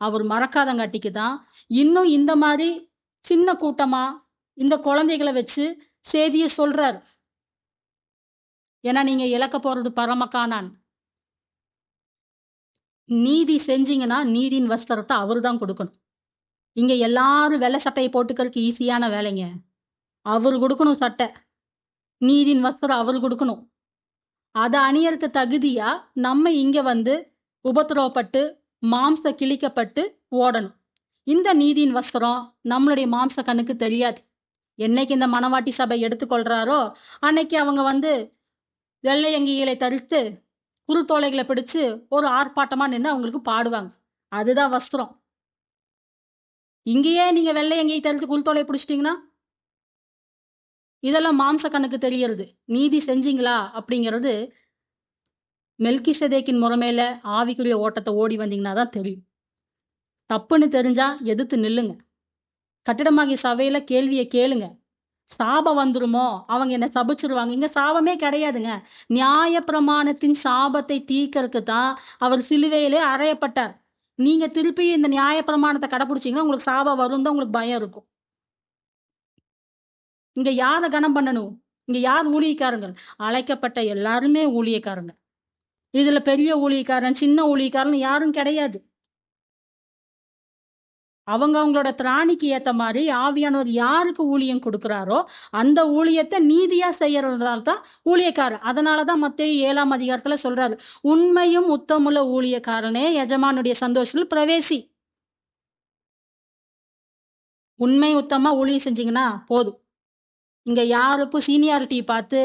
அவர் மறக்காதங்காட்டிக்கு தான், இன்னும் இந்த மாரி சின்ன கூட்டமா, இந்த குழந்தைகள வச்சு செய்திய சொல்றாரு. ஏன்னா நீங்க இழக்க போறது பரம காணான். நீதி செஞ்சீங்கன்னா, நீதியின் வஸ்திரத்த அவரு தான் குடுக்கணும். இங்க எல்லாரும் வெள்ள சட்டைய போட்டுக்கறதுக்கு ஈஸியான வேலைங்க. அவரு குடுக்கணும் சட்டை. நீதியின் வஸ்திரம் அவரு குடுக்கணும். அத அணியறக்கு தகுதியா நம்ம இங்க வந்து உபத்திரவப்பட்டு, மாம்ச கிழிக்கப்பட்டு ஓடணும். இந்த நீதியின் வஸ்திரம் நம்மளுடைய மாம்ச கண்ணுக்கு தெரியாது. என்னைக்கு இந்த மணவாட்டி சபை எடுத்துக்கொள்றாரோ, அன்னைக்கு அவங்க வந்து வெள்ளை அங்கிகளை தரித்து, குருத்தோலைகள பிடிச்சு ஒரு ஆர்ப்பாட்டமா நின்னு அவங்களுக்கு பாடுவாங்க. அதுதான் வஸ்திரம். இங்கேயே நீங்க வெள்ளை அங்கியை தரித்து குருத்தோலைய பிடிச்சிட்டீங்கன்னா, இதெல்லாம் மாம்ச கண்ணுக்கு தெரியறது. நீதி செஞ்சீங்களா? அப்படிங்கிறது மெல்கிசேதேக்கின் முறைமையில ஆவிக்குரிய ஓட்டத்த ஓடி வந்தீங்கன்னா தான் தெரியும். தப்புன்னு தெரிஞ்சா எதிர்த்து நில்லுங்க. கட்டிடமாகிய சபையில கேள்விய கேளுங்க. சாபம் வந்துருமோ? அவங்க என்ன சபிச்சுருவாங்க. இங்க சாபமே கிடையாதுங்க. நியாயப்பிரமாணத்தின் சாபத்தை தீர்க்கறக்கு தான் அவர் சிலுவையிலே அறையப்பட்டார். நீங்க திருப்பி இந்த நியாயப்பிரமாணத்த கடைபிடிச்சீங்கன்னா, உங்களுக்கு சாபம் வரும்னு தான் உங்களுக்கு பயம் இருக்கும். இங்க யார கனம் பண்ணணும்? இங்க யார் ஊழியக்காரங்கள்? அழைக்கப்பட்ட எல்லாருமே ஊழியக்காரங்க. இதுல பெரிய ஊழியக்காரன், சின்ன ஊழியக்காரன் யாரும் கிடையாது. அவங்களோட திராணிக்கு ஏத்த மாரி ஆவியானவர் யாருக்கு ஊழியம் குடுக்குறாரோ, அந்த ஊழியத்த நீதியா செய்யறதுனால தான் ஊழியக்காரன். அதனால தான் மத்தேயு 7ஆம் அதிகாரத்துல சொல்றாரு. உண்மையும் உத்தமுள்ள ஊழியக்காரனே எஜமானுடைய சந்தோஷத்தில் பிரவேசி. உண்மை உத்தமா ஊழியம் செஞ்சீங்கன்னா போதும். இங்க யாருக்கும் சீனியாரிட்டிய பார்த்து,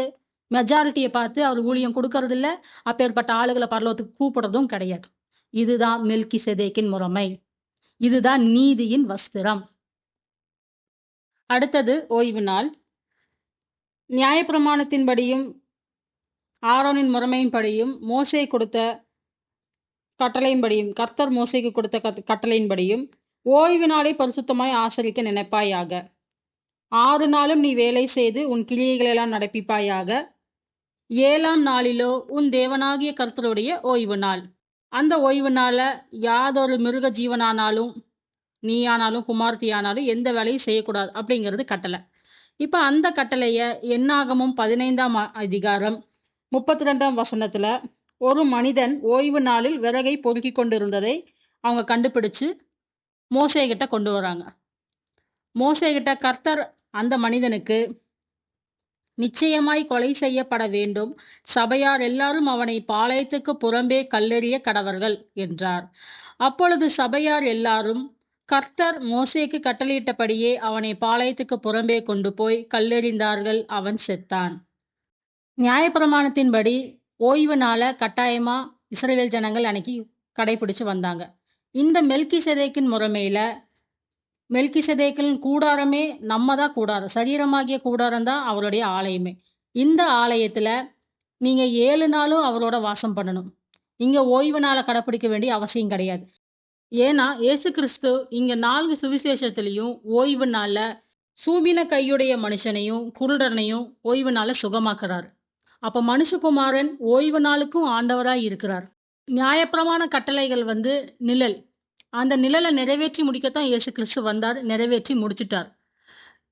மெஜாரிட்டிய பார்த்து அவர் ஊழியம் குடுக்கறதில்ல. அப்பேற்பட்ட ஆளுகள பரலோகத்துக்கு கூப்பிடுறதும் கிடையாது. இதுதான் மெல்கிசேதேக்கின் முறைமை. இதுதான் நீதியின் வஸ்திரம். அடுத்தது ஓய்வு நாள். நியாயப்பிரமாணத்தின்படியும், ஆரோனின் முறைமையின்படியும், மோசே கொடுத்த கட்டளையின்படியும், கர்த்தர் மோசேக்கு கொடுத்த கட்டளையின்படியும், ஓய்வு நாளை பரிசுத்தமாய் ஆசரிக்க நினைப்பாயாக. 6 நாளும் நீ வேலை செய்து உன் கிரியைகளெல்லாம் நடப்பிப்பாயாக. 7ஆம் நாளிலோ உன் தேவனாகிய கர்த்தருடைய ஓய்வு நாள். அந்த ஓய்வு நாள்ல யாதொரு மிருக ஜீவனானாலும், நீயானாலும், குமாரத்தியானாலும் எந்த வேலையும் செய்யக்கூடாது அப்படிங்கிறது கட்டளை. இப்ப அந்த கட்டளைய என்னாகமம் 15ஆம் அதிகாரம் 32ஆம் வசனத்துல ஒரு மனிதன் ஓய்வு நாளில் விறகை பொறுக்கிக் கொண்டிருந்ததை அவங்க கண்டுபிடிச்சு மோசே கிட்ட கொண்டு வராங்க. மோசே கிட்ட கர்த்தர் அந்த மனிதனுக்கு நிச்சயமாய் கொலை செய்யப்பட வேண்டும், சபையார் எல்லாரும் அவனை பாளையத்துக்கு புறம்பே கல்லெறிய கடவர்கள் என்றார். அப்பொழுது சபையார் எல்லாரும் கர்த்தர் மோசேக்கு கட்டளையிட்டபடியே அவனை பாளையத்துக்கு புறம்பே கொண்டு போய் கல்லெறிந்தார்கள். அவன் செத்தான். நியாயப்பிரமாணத்தின்படி ஓய்வு நாள கட்டாயமா இஸ்ரவேல் ஜனங்கள் அன்னைக்கு கடைபிடிச்சு வந்தாங்க. இந்த மெல்கிசேதேக்கின் முறைமையில மெல்கிசேதேக்கின் கூடாரமே நம்ம தான் கூடாரம். சரீரமாகிய கூடாரம் தான் அவருடைய ஆலயமே. இந்த ஆலயத்துல நீங்க 7 நாளும் அவரோட வாசம் பண்ணணும். இங்க ஓய்வு நாள கடைப்பிடிக்க வேண்டிய அவசியம் கிடையாது. ஏன்னா இயேசு கிறிஸ்து இங்க 4 சுவிசேஷத்திலையும் ஓய்வு நாள்ல சூம்பின கையுடைய மனுஷனையும் குருடனையும் ஓய்வு நாள சுகமாக்குறாரு. அப்ப மனுஷகுமாரன் ஓய்வு நாளுக்கும் ஆண்டவராய் இருக்கிறார். நியாயப்பிரமாண கட்டளைகள் வந்து நிழல். அந்த நிழலை நிறைவேற்றி முடிக்கத்தான் இயேசு கிறிஸ்து வந்தார். நிறைவேற்றி முடிச்சிட்டார்.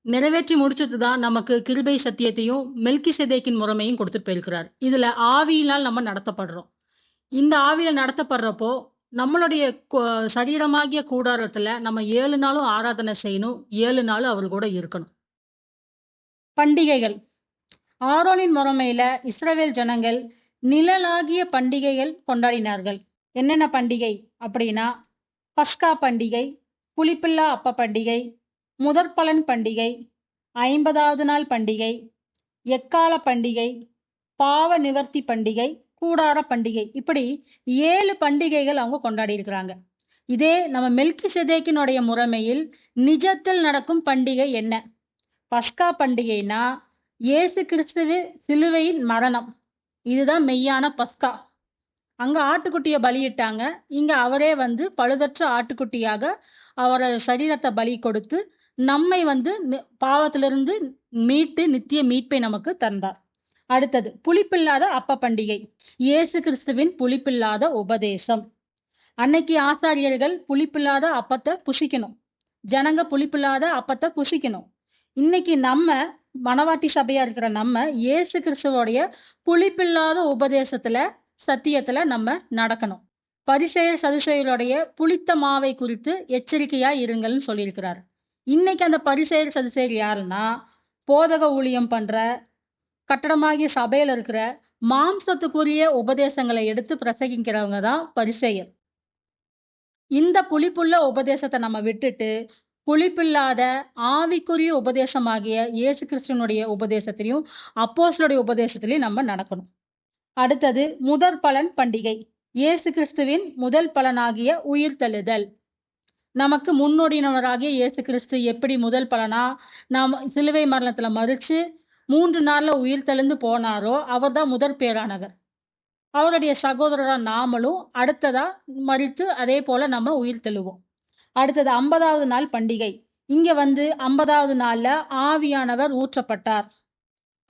நிறைவேற்றி முடிச்சது தான் நமக்கு கிருபை சத்தியத்தையும் மெல்கிசேதேக்கின் முறைமையும் கொடுத்துட்டு போயிருக்கிறார். இதுல ஆவியினால் நம்ம நடத்தப்படுறோம். இந்த ஆவியில நடத்தப்படுறப்போ நம்மளுடைய சரீரமாகிய கூடாரத்துல நம்ம 7 நாளும் ஆராதனை செய்யணும். 7 நாளும் அவர் கூட இருக்கணும். பண்டிகைகள். ஆரோனின் முறைமையில இஸ்ரவேல் ஜனங்கள் நிழலாகிய பண்டிகைகள் கொண்டாடினார்கள். என்னென்ன பண்டிகை அப்படின்னா, பஸ்கா பண்டிகை, புளிப்பில்லா அப்ப பண்டிகை, முதற்பலன் பண்டிகை, 50வது நாள் பண்டிகை, எக்கால பண்டிகை, பாவ நிவர்த்தி பண்டிகை கூடார பண்டிகை. இப்படி 7 பண்டிகைகள் அவங்க கொண்டாடி இருக்கிறாங்க. இதே நம்ம மெல்கிசேதேக்கினுடைய முறைமையில் நிஜத்தில் நடக்கும் பண்டிகை என்ன? பஸ்கா பண்டிகைனா இயேசு கிறிஸ்துவு சிலுவையின் மரணம். இதுதான் மெய்யான பஸ்கா. அங்க ஆட்டுக்குட்டிய பலியிட்டாங்க. இங்க அவரே வந்து பழுதற்ற ஆட்டுக்குட்டியாக அவர சரீரத்த பலி கொடுத்து, நம்மை வந்து பாவத்திலிருந்து மீட்டு நித்திய மீட்பை நமக்கு தந்தார். அடுத்தது புளிப்பில்லாத அப்ப பண்டிகை. இயேசு கிறிஸ்துவின் புளிப்பில்லாத உபதேசம். அன்னைக்கு ஆசாரியர்கள் புளிப்பில்லாத அப்பத்த புசிக்கணும். ஜனங்க புளிப்பில்லாத அப்பத்த புசிக்கணும். இன்னைக்கு நம்ம மணவாட்டி சபையா இருக்கிற நம்ம இயேசு கிறிஸ்துவோடைய புளிப்பில்லாத உபதேசத்துல சத்தியத்துல நம்ம நடக்கணும். பரிசேயர் சதுசேயருடைய புளித்த மாவை குறித்து எச்சரிக்கையா இருங்கள்னு சொல்லியிருக்கிறார். இன்னைக்கு அந்த பரிசேயர் சதுசேயர் யாருன்னா, போதக ஊழியம் பண்ற கட்டடமாகிய சபையில இருக்கிற மாம்சத்துக்குரிய உபதேசங்களை எடுத்து பிரசங்கிக்கிறவங்க தான் பரிசேயர். இந்த புளிப்புள்ள உபதேசத்தை நம்ம விட்டுட்டு புளிப்பில்லாத ஆவிக்குரிய உபதேசமாகிய இயேசு கிறிஸ்துவனுடைய உபதேசத்திலையும் அப்போஸ்தலருடைய உபதேசத்திலையும் நம்ம நடக்கணும். அடுத்தது முதற் பலன் பண்டிகை. இயேசு கிறிஸ்துவின் முதல் பலனாகிய உயிர்த்தெழுதல். நமக்கு முன்னோடியினவராகிய இயேசு கிறிஸ்து எப்படி முதல் பலனா நாம் சிலுவை மரணத்துல மரிச்சு 3 நாள்ல உயிர்த்தெழுந்து போனாரோ அவர்தான் முதற் பேரானவர். அவருடைய சகோதரரா நாமளும் அடுத்ததா மரித்து அதே போல நம்ம உயிர்த்தெழுவோம். அடுத்தது 50வது நாள் பண்டிகை. இங்க வந்து 50வது நாள்ல ஆவியானவர் ஊற்றப்பட்டார்.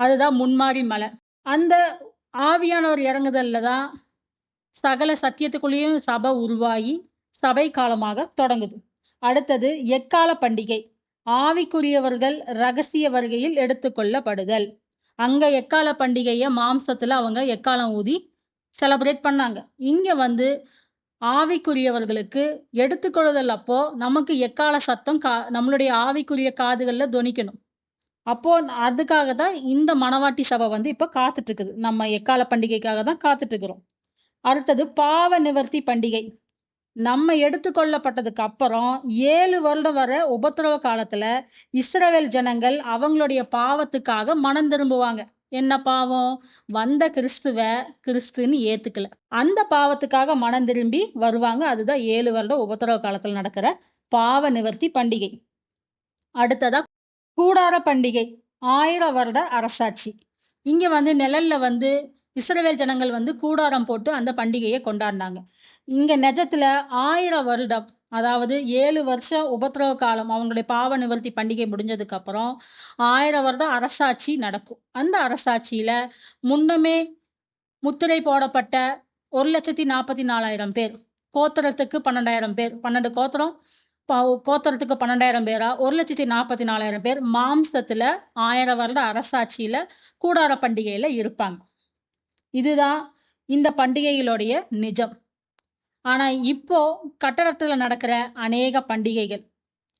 அதுதான் முன்மாறி மலை. அந்த ஆவியானவர் இறங்குதல்ல தான் சகல சத்தியத்துக்குள்ளேயும் சபை உருவாகி சபை காலமாக தொடங்குது. அடுத்தது எக்கால பண்டிகை. ஆவிக்குரியவர்கள் ரகசிய வருகையில் எடுத்துக்கொள்ளப்படுதல். அங்க எக்கால பண்டிகைய மாம்சத்துல அவங்க எக்காலம் ஊதி செலிப்ரேட் பண்ணாங்க. இங்க வந்து ஆவிக்குரியவர்களுக்கு எடுத்துக்கொள்ளுதல் அப்போ நமக்கு எக்கால சத்தம் நம்மளுடைய ஆவிக்குரிய காதுகள்ல தொனிக்கணும். அப்போ அதுக்காக தான் இந்த மணவாட்டி சபை வந்து இப்ப காத்துட்டு இருக்குது. நம்ம எக்கால பண்டிகைக்காக தான் காத்துட்டு இருக்கிறோம். அடுத்தது பாவ நிவர்த்தி பண்டிகை. நம்ம எடுத்துக்கொள்ளப்பட்டதுக்கு அப்புறம் 7 வருடம் வரை உபத்திரவ காலத்துல இஸ்ரவேல் ஜனங்கள் அவங்களுடைய பாவத்துக்காக மனம் திரும்புவாங்க. என்ன பாவம்? வந்த கிறிஸ்துன்னு ஏத்துக்கல. அந்த பாவத்துக்காக மனம் திரும்பி வருவாங்க. அதுதான் 7 வருடம் உபத்திரவ காலத்துல நடக்கிற பாவ நிவர்த்தி பண்டிகை. அடுத்ததா கூடார பண்டிகை. 1000 வருட அரசாட்சி. இங்க வந்து நிழல்ல வந்து இஸ்ரவேல் ஜனங்கள் வந்து கூடாரம் போட்டு அந்த பண்டிகையை கொண்டாடினாங்க. இங்க நிஜத்துல 1000 வருடம், அதாவது 7 வருஷம் உபத்திரவ காலம் அவங்களுடைய பாவ நிவர்த்தி பண்டிகை முடிஞ்சதுக்கு அப்புறம் 1000 வருடம் அரசாட்சி நடக்கும். அந்த அரசாட்சியில முன்னமே முத்திரை போடப்பட்ட 1,44,000 பேர், கோத்திரத்துக்கு 12,000 பேர், 12 கோத்திரம் கோத்திரத்துக்கு 12,000 பேரா 1,44,000 பேர் மாம்சத்துல 1000 வருட அரசாட்சியில கூடார பண்டிகையில இருப்பாங்க. இதுதான் இந்த பண்டிகைகளுடைய நிஜம். ஆனா இப்போ கட்டடத்துல நடக்கிற அநேக பண்டிகைகள்,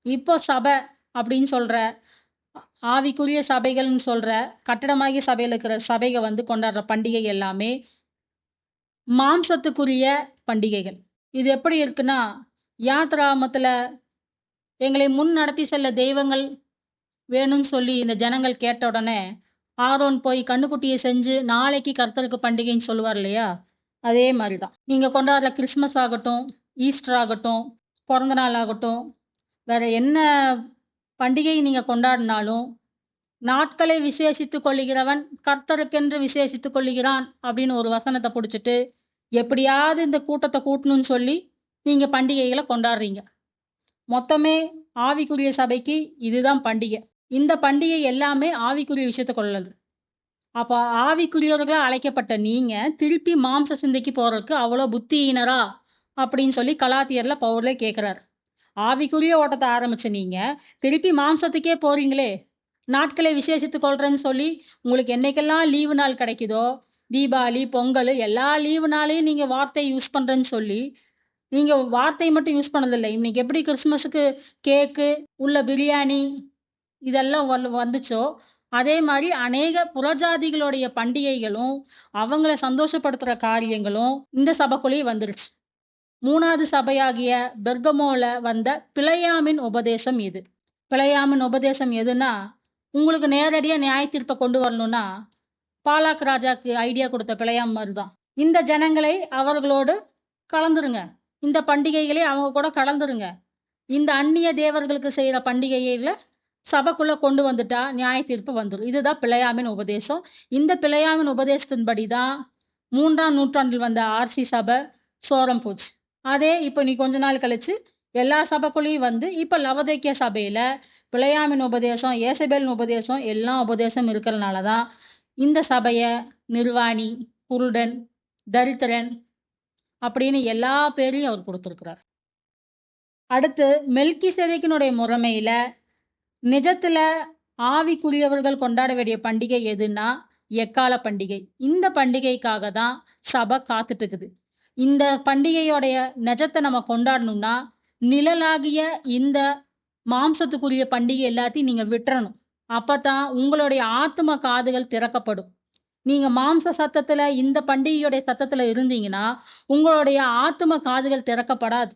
இப்போ சபை அப்படின்னு சொல்ற ஆவிக்குரிய சபைகள்னு சொல்ற கட்டடமாகிய சபையில இருக்கிற சபைகள் வந்து கொண்டாடுற பண்டிகை எல்லாமே மாம்சத்துக்குரிய பண்டிகைகள். இது எப்படி இருக்குன்னா, யாத்ராமத்துல எங்களை முன் நடத்தி செல்ல தெய்வங்கள் வேணும்னு சொல்லி இந்த ஜனங்கள் கேட்ட உடனே ஆரோன் போய் கண்ணுக்குட்டியை செஞ்சு நாளைக்கு கர்த்தருக்கு பண்டிகைன்னு சொல்லுவார் இல்லையா? அதே மாதிரி தான் நீங்க கொண்டாடுற கிறிஸ்மஸ் ஆகட்டும், ஈஸ்டர் ஆகட்டும், பிறந்த நாள் ஆகட்டும், வேற என்ன பண்டிகை நீங்க கொண்டாடினாலும் நாட்களை விசேஷித்துக் கொள்ளுகிறவன் கர்த்தருக்கென்று விசேஷித்துக் கொள்ளுகிறான் அப்படின்னு ஒரு வசனத்தை பிடிச்சிட்டு எப்படியாவது இந்த கூட்டத்தை கூட்டணும்னு சொல்லி நீங்க பண்டிகைகளை கொண்டாடுறீங்க. மொத்தமே ஆவிக்குரிய சபைக்கு இதுதான் பண்டிகை. இந்த பண்டிகை எல்லாமே ஆவிக்குரிய விஷயத்தை கொள்ளது. அப்ப ஆவிக்குரியவர்களா அழைக்கப்பட்ட நீங்க திருப்பி மாம்ச சிந்தைக்கு போறதுக்கு அவ்வளோ புத்தியினரா அப்படின்னு சொல்லி கலாத்தியர்ல பவுலே கேட்கிறார். ஆவிக்குரிய ஓட்டத்தை ஆரம்பிச்ச நீங்க திருப்பி மாம்சத்துக்கே போறீங்களே. நாட்களை விசேஷித்துக் கொள்றேன்னு சொல்லி உங்களுக்கு என்னைக்கெல்லாம் லீவு நாள் கிடைக்குதோ, தீபாவளி, பொங்கல் எல்லா லீவு நாளையும் நீங்க வார்த்தை யூஸ் பண்றேன்னு சொல்லி நீங்க வார்த்தையை மட்டும் யூஸ் பண்ணதில்லை. இன்னைக்கு எப்படி கிறிஸ்மஸுக்கு கேக்கு, உள்ள பிரியாணி இதெல்லாம் வந்துச்சோ, அதே மாதிரி அநேக புறஜாதிகளுடைய பண்டிகைகளும் அவங்கள சந்தோஷப்படுத்துற காரியங்களும் இந்த சபைக்குள்ளேயே வந்துருச்சு. 3வது சபையாகிய பெர்கமோல வந்த பிழையாமின் உபதேசம் இது. பிழையாமின் உபதேசம் எதுனா, உங்களுக்கு நேரடியா நியாய தீர்ப்பை கொண்டு வரணும்னா பாலாக் ராஜாக்கு ஐடியா கொடுத்த பிழையாம் மாதிரி தான். இந்த ஜனங்களை அவர்களோடு கலந்துருங்க. இந்த பண்டிகைகளை அவங்க கூட கலந்துருங்க. இந்த அந்நிய தேவர்களுக்கு செய்யற பண்டிகையில சபைக்குள்ள கொண்டு வந்துட்டா நியாய தீர்ப்பு வந்துரும். இதுதான் பிழையாமின் உபதேசம். இந்த பிழையாமின் உபதேசத்தின்படி தான் 3ஆம் நூற்றாண்டில் வந்த ஆர்சி சபை சோரம் போச்சு. அதே இப்ப நீ கொஞ்ச நாள் கழிச்சு எல்லா சபைக்குள்ளேயும் வந்து இப்ப லவோதிக்கேயா சபையில பிழையாமின் உபதேசம், யேசபேலின் உபதேசம் எல்லா உபதேசம் இருக்கிறனால தான் இந்த சபைய நிர்வாணி, குருடன், தரித்திரன் அப்படின்னு எல்லா பேரையும் அவர் கொடுத்திருக்கிறார். அடுத்து மெல்கிசேதேக்கினுடைய முறைமையில நிஜத்துல ஆவிக்குரியவர்கள் கொண்டாட வேண்டிய பண்டிகை எதுன்னா எக்கால பண்டிகை. இந்த பண்டிகைக்காக தான் சபை காத்துட்டு இருக்குது. இந்த பண்டிகையோடைய நிஜத்தை நம்ம கொண்டாடணும்னா நிழலாகிய இந்த மாம்சத்துக்குரிய பண்டிகை எல்லாத்தையும் நீங்க விட்டுறணும். அப்பதான் உங்களுடைய ஆத்தும காதுகள் திறக்கப்படும். நீங்க மாம்ச சத்தத்துல இந்த பண்டிகையுடைய சத்தத்துல இருந்தீங்கன்னா உங்களுடைய ஆத்தும காதுகள் திறக்கப்படாது.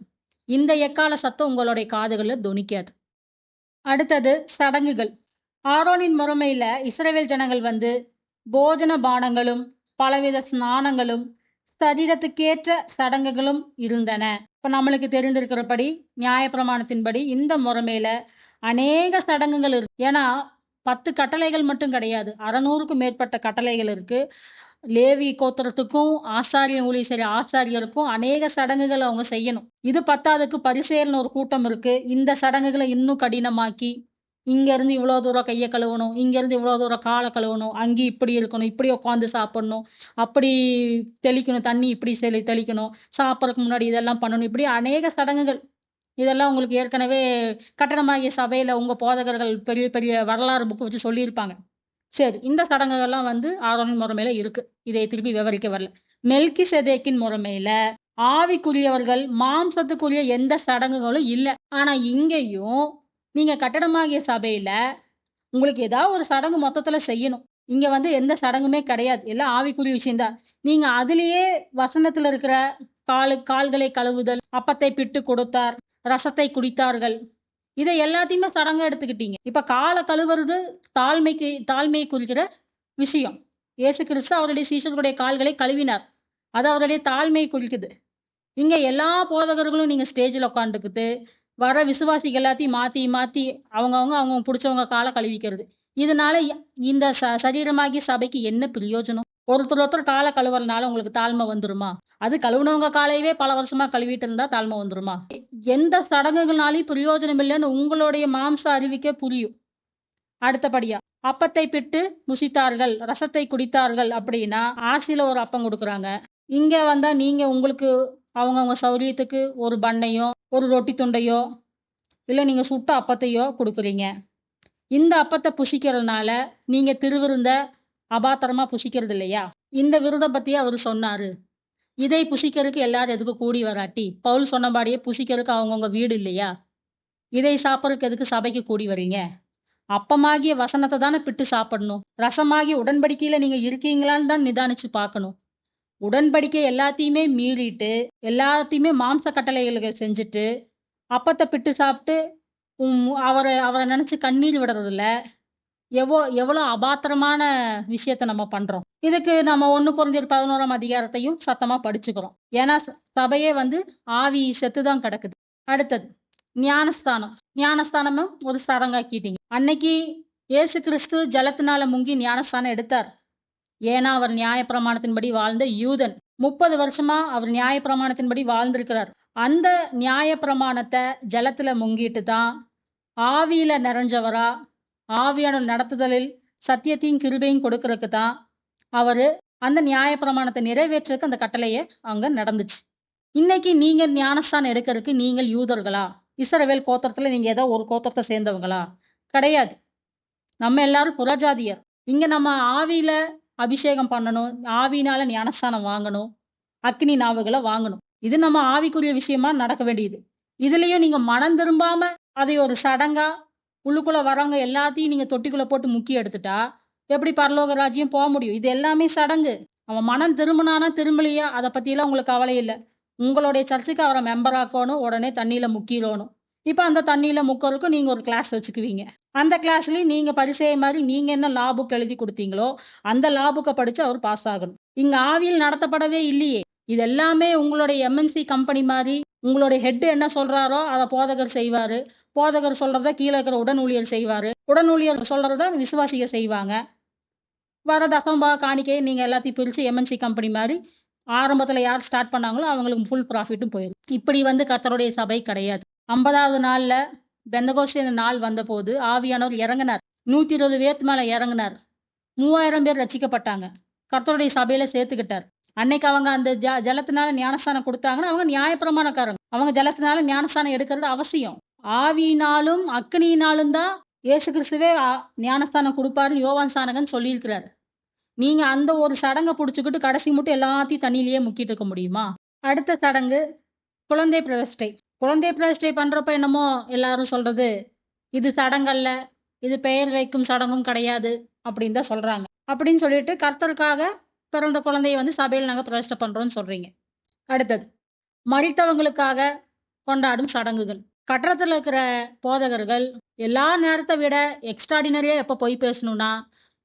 இந்த எக்கால சத்தம் உங்களுடைய காதுகள்ல தொனிக்காது. அடுத்தது சடங்குகள். ஆரோனின் முறைமையில இஸ்ரவேல் ஜனங்கள் வந்து போஜன பானங்களும் பலவித ஸ்நானங்களும் சரீரத்துக்கேற்ற சடங்குகளும் இருந்தன. இப்ப நம்மளுக்கு தெரிந்திருக்கிறபடி நியாயப்பிரமாணத்தின்படி இந்த முறைமையில அநேக சடங்குகள் இருக்கு. ஏன்னா 10 கட்டளைகள் மட்டும் கிடையாது. 600க்கும் மேற்பட்ட கட்டளைகள் இருக்கு. லேவி கோத்திரத்துக்கும் ஆசாரிய ஊழியம் செய்ற ஆசாரியருக்கும் அநேக சடங்குகள் அவங்க செய்யணும். இது பத்தாததுக்கு பரிசேயர்னு ஒரு கூட்டம் இருக்கு. இந்த சடங்குகளை இன்னும் கடினமாக்கி இங்க இருந்து இவ்வளோ தூரம் கைய கழுவணும், இங்க இருந்து இவ்வளோ தூரம் கால கழுவணும், அங்கே இப்படி இருக்கணும், இப்படி உட்காந்து சாப்பிடணும், அப்படி தெளிக்கணும், தண்ணி இப்படி தெளிக்கணும், சாப்பிட்றதுக்கு முன்னாடி இதெல்லாம் பண்ணணும், இப்படி அநேக சடங்குகள். இதெல்லாம் உங்களுக்கு ஏற்கனவே கட்டணமாகிய சபையில உங்க போதகர்கள் பெரிய பெரிய வரலாறு புக் வச்சு சொல்லியிருப்பாங்க. சரி, இந்த சடங்குகள்லாம் வந்து ஆரோனின் முறைமையில இருக்கு. இதை திருப்பி விவரிக்க வரல. மெல்கிசேதேக்கின் முறைமையில ஆவிக்குரியவர்கள் மாம்சத்துக்குரிய எந்த சடங்குகளும் இல்ல. ஆனா இங்கேயும் நீங்க கட்டடமாகிய சபையில உங்களுக்கு ஏதாவது ஒரு சடங்கு மொத்தத்துல செய்யணும். இங்க வந்து எந்த சடங்குமே கிடையாது. எல்லாம் ஆவிக்குரிய விஷயம் தான். நீங்க அதிலேயே வசனத்துல இருக்கிற கால்களை கழுவுதல், அப்பத்தை பிட்டு கொடுத்தார், ரசத்தை குடித்தார்கள். இதை எல்லாத்தையுமே சடங்கா எடுத்துக்கிட்டீங்க. இப்ப கால கழுவுறது தாழ்மையை குறிக்கிற விஷயம். இயேசு கிறிஸ்து அவருடைய சீஷர்களுடைய கால்களை கழுவினார். அது அவருடைய தாழ்மையை குறிக்குது. இங்க எல்லா போதகர்களும் நீங்க ஸ்டேஜ்ல உட்காந்துக்கிட்டு வர விசுவாசிகள் எல்லாத்தையும் மாத்தி அவங்க புடிச்சவங்க கால கழுவிக்கிறது. இதனால இந்த சரீரமாகிய சபைக்கு என்ன பிரயோஜனம்? ஒருத்தர் கால கழுவுறதுனால உங்களுக்கு தாழ்மை வந்துருமா? அது கழுவுனவங்க காலையவே பல வருஷமா கழுவிட்டு இருந்தா தாழ்மை வந்துருமா? எந்த சடங்குகள்னாலையும் பிரயோஜனம் இல்லைன்னு உங்களுடைய மாம்ச அறிவுக்கே புரியும். அடுத்தபடியா அப்பத்தை பிட்டு புசித்தார்கள், ரசத்தை குடித்தார்கள் அப்படின்னா ஆசில ஒரு அப்பம் கொடுக்குறாங்க. இங்க வந்தா நீங்க உங்களுக்கு அவங்கவங்க சௌரியத்துக்கு ஒரு பண்ணையோ, ஒரு ரொட்டி துண்டையோ, இல்ல நீங்க சுட்ட அப்பத்தையோ குடுக்குறீங்க. இந்த அப்பத்த புசிக்கிறதுனால நீங்க திருவிருந்த அபாத்திரமா புசிக்கிறது இல்லையா? இந்த விருத பத்தியே அவரு சொன்னாரு. இதை புசிக்கிறதுக்கு எல்லாரும் எதுக்கு கூடி வராட்டி, பவுல் சொன்னபடியே புசிக்கிறதுக்கு அவங்கவங்க வீடு இல்லையா? இதை சாப்பிட்றதுக்கு எதுக்கு சபைக்கு கூடி வரீங்க? அப்பமாகிய வசனத்தை தானே பிட்டு சாப்பிடணும். ரசமாகிய உடன்படிக்கையில நீங்க இருக்கீங்களான்னு தான் நிதானிச்சு பார்க்கணும். உடன்படிக்கை எல்லாத்தையுமே மீறிட்டு, எல்லாத்தையுமே மாம்ச கட்டளைகளுக்கு செஞ்சுட்டு, அப்பத்தை பிட்டு சாப்பிட்டு அவரை நினைச்சு கண்ணீர் விடுறதில்ல. எவ்வளோ அபாத்திரமான விஷயத்த நம்ம பண்றோம். இதுக்கு நம்ம 1 கொரிந்தியர் 11ஆம் அதிகாரத்தையும் சத்தமா படிச்சுக்கிறோம். ஏன்னா சபையே வந்து ஆவி செத்துதான் கிடக்குது. அடுத்தது ஞானஸ்தானம். ஞானஸ்தானமும் ஒரு சடங்காக்கிட்டீங்க. அன்னைக்கு இயேசு கிறிஸ்து ஜலத்தினால முங்கி ஞானஸ்தானம் எடுத்தார். ஏன்னா அவர் நியாயப்பிரமாணத்தின்படி வாழ்ந்த யூதன். 30 வருஷமா அவர் நியாயப்பிரமாணத்தின்படி வாழ்ந்திருக்கிறார். அந்த நியாயப்பிரமாணத்தை ஜலத்துல முங்கிட்டு தான் ஆவியில நிறைஞ்சவரா, ஆவியான நடத்துதலில் சத்தியத்தையும் கிருபையும் கொடுக்கறதுக்கு தான் அவரு அந்த நியாயப்பிரமாணத்தை நிறைவேற்றதுக்கு அந்த கட்டளைய அங்க நடந்துச்சு. இன்னைக்கு நீங்க ஞானஸ்தானம் எடுக்கிறதுக்கு நீங்கள் யூதர்களா? இஸ்ரவேல் கோத்திரத்துல நீங்க ஏதோ ஒரு கோத்திரத்தை சேர்ந்தவங்களா? கிடையாது. நம்ம எல்லாரும் புறஜாதியர். இங்க நம்ம ஆவியில அபிஷேகம் பண்ணணும், ஆவியினால ஞானஸ்தானம் வாங்கணும், அக்கினி நாவுகளை வாங்கணும். இது நம்ம ஆவிக்குரிய விஷயமா நடக்க வேண்டியது. இதுலயும் நீங்க மனம் திரும்பாம அதை ஒரு சடங்கா உள்ளுக்குள்ள வரவங்க எல்லாத்தையும் நீங்க தொட்டிக்குள்ள போட்டு முக்கி எடுத்துட்டா எப்படி பரலோக ராஜ்யம் போக முடியும்? இது எல்லாமே சடங்கு. அவன் மனம் திரும்பினானா திரும்பலையா அதை பத்தியெல்லாம் உங்களுக்கு கவலை இல்லை. உங்களுடைய சர்ச்சுக்கு அவரை மெம்பர் ஆக்கணும், உடனே தண்ணியில முக்கிடணும். இப்ப அந்த தண்ணியில முக்கறதுக்கும் நீங்க ஒரு கிளாஸ் வச்சுக்குவீங்க. அந்த கிளாஸ்லயும் நீங்க பரிசேய மாதிரி நீங்க என்ன லா புக் எழுதி கொடுத்தீங்களோ அந்த லா புக்கை படிச்சு அவர் பாஸ் ஆகணும். இங்க ஆவியில் நடத்தப்படவே இல்லையே. இது எல்லாமே உங்களுடைய எம்என்சி கம்பெனி மாரி, உங்களுடைய ஹெட் என்ன சொல்றாரோ அத போதகர் செய்வாரு. போதகர் சொல்றத கீழ இருக்கிற உடன் ஊழியர் செய்வாரு. உடன் ஊழியர் சொல்றத விசுவாசிகள் செய்வாங்க. வர தசமபாக காணிக்கைய நீங்க எல்லாத்தையும் பிரிச்சு எம்என்சி கம்பெனி மாரி, ஆரம்பத்துல யார் ஸ்டார்ட் பண்ணாங்களோ அவங்களுக்கு ஃபுல் ப்ராஃபிட்டும் போயிரும். இப்படி வந்து கர்த்தருடைய சபை கிடையாது. 50வது நாள்ல பெந்தகோஸ்தே நாள் வந்தபோது ஆவியானவர் இறங்குனார். 120 பேருக்கு மேல இறங்குனார். 3000 பேர் ரட்சிக்கப்பட்டாங்க. கர்த்தருடைய சபையில சேர்த்துக்கிட்டார். அன்னைக்கு அவங்க அந்த ஜலத்தினால ஞானஸ்தானம் குடுத்தாங்கன்னா, அவங்க நியாயப்பிரமாணக்காரங்க. அவங்க ஜலத்தினால ஞானஸ்தானம் எடுக்கிறது அவசியம். ஆவியினாலும், அக்கினியினாலும் தான் இயேசு கிறிஸ்துவே ஞானஸ்தானம் குடுப்பாருன்னு யோவான் ஸ்நானகன் சொல்லியிருக்கிறாரு. நீங்க அந்த ஒரு சடங்க புடிச்சுக்கிட்டு கடைசி மட்டும் எல்லாத்தையும் தண்ணீலயே முக்கிட்டு இருக்க முடியுமா? அடுத்த சடங்கு குழந்தை பிரதிஷ்டை. குழந்தை பிரதிஷ்டை பண்றப்ப என்னமோ எல்லாரும் சொல்றது, இது சடங்கல்ல, இது பெயர் வைக்கும் சடங்கும் கிடையாது அப்படின்னு தான் சொல்றாங்க. அப்படின்னு சொல்லிட்டு கர்த்தருக்காக பிறந்த குழந்தைய வந்து சபையில நாங்க பிரதிஷ்டை பண்றோம்னு சொல்றீங்க. அடுத்தது, மரித்தவங்களுக்காக கொண்டாடும் சடங்குகள். கட்டடத்துல இருக்கிற போதகர்கள் எல்லா நேரத்த விட எக்ஸ்ட்ராடினரியா எப்ப பொய் பேசணும்னா,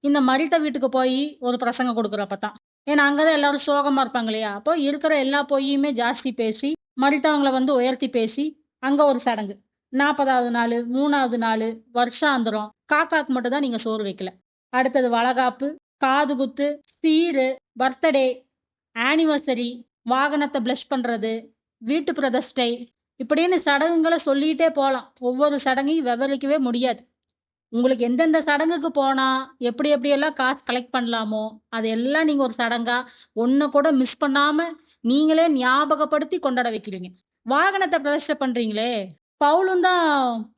இந்த மரித்த வீட்டுக்கு போயி ஒரு பிரசங்கம் குடுக்குறப்ப தான். ஏன்னா, அங்க தான் எல்லாரும் சோகமா இருப்பாங்க இல்லையா? அப்போ இருக்கிற எல்லா பொய்யுமே ஜாஸ்தி பேசி, மரித்தவங்கள வந்து உயர்த்தி பேசி, அங்க ஒரு சடங்கு. 40வது நாளு, 3வது நாளு, வருஷாந்திரம், காக்காக்கு மட்டும் தான் நீங்க சோறு வைக்கல. அடுத்தது வளகாப்பு, காதுகுத்து, சீரு, பர்த்டே, ஆனிவர்சரி, வாகனத்த பிளஸ் பண்றது, வீட்டு பிரதிஷ்டை, இப்படின்னு சடங்குகள சொல்லிட்டே போலாம். ஒவ்வொரு சடங்கையும் விவரிக்கவே முடியாது. உங்களுக்கு எந்தெந்த சடங்குக்கு போனா, எப்படி எப்படியெல்லாம் காசு கலெக்ட் பண்ணலாமோ, அதெல்லாம் நீங்க ஒரு சடங்கா, ஒண்ண கூட மிஸ் பண்ணாம, நீங்களே ஞாபகப்படுத்தி கொண்டாட வைக்கிறீங்க. வாகனத்த பிரதிஷ்டை பண்றீங்களே, பவுலும் தான்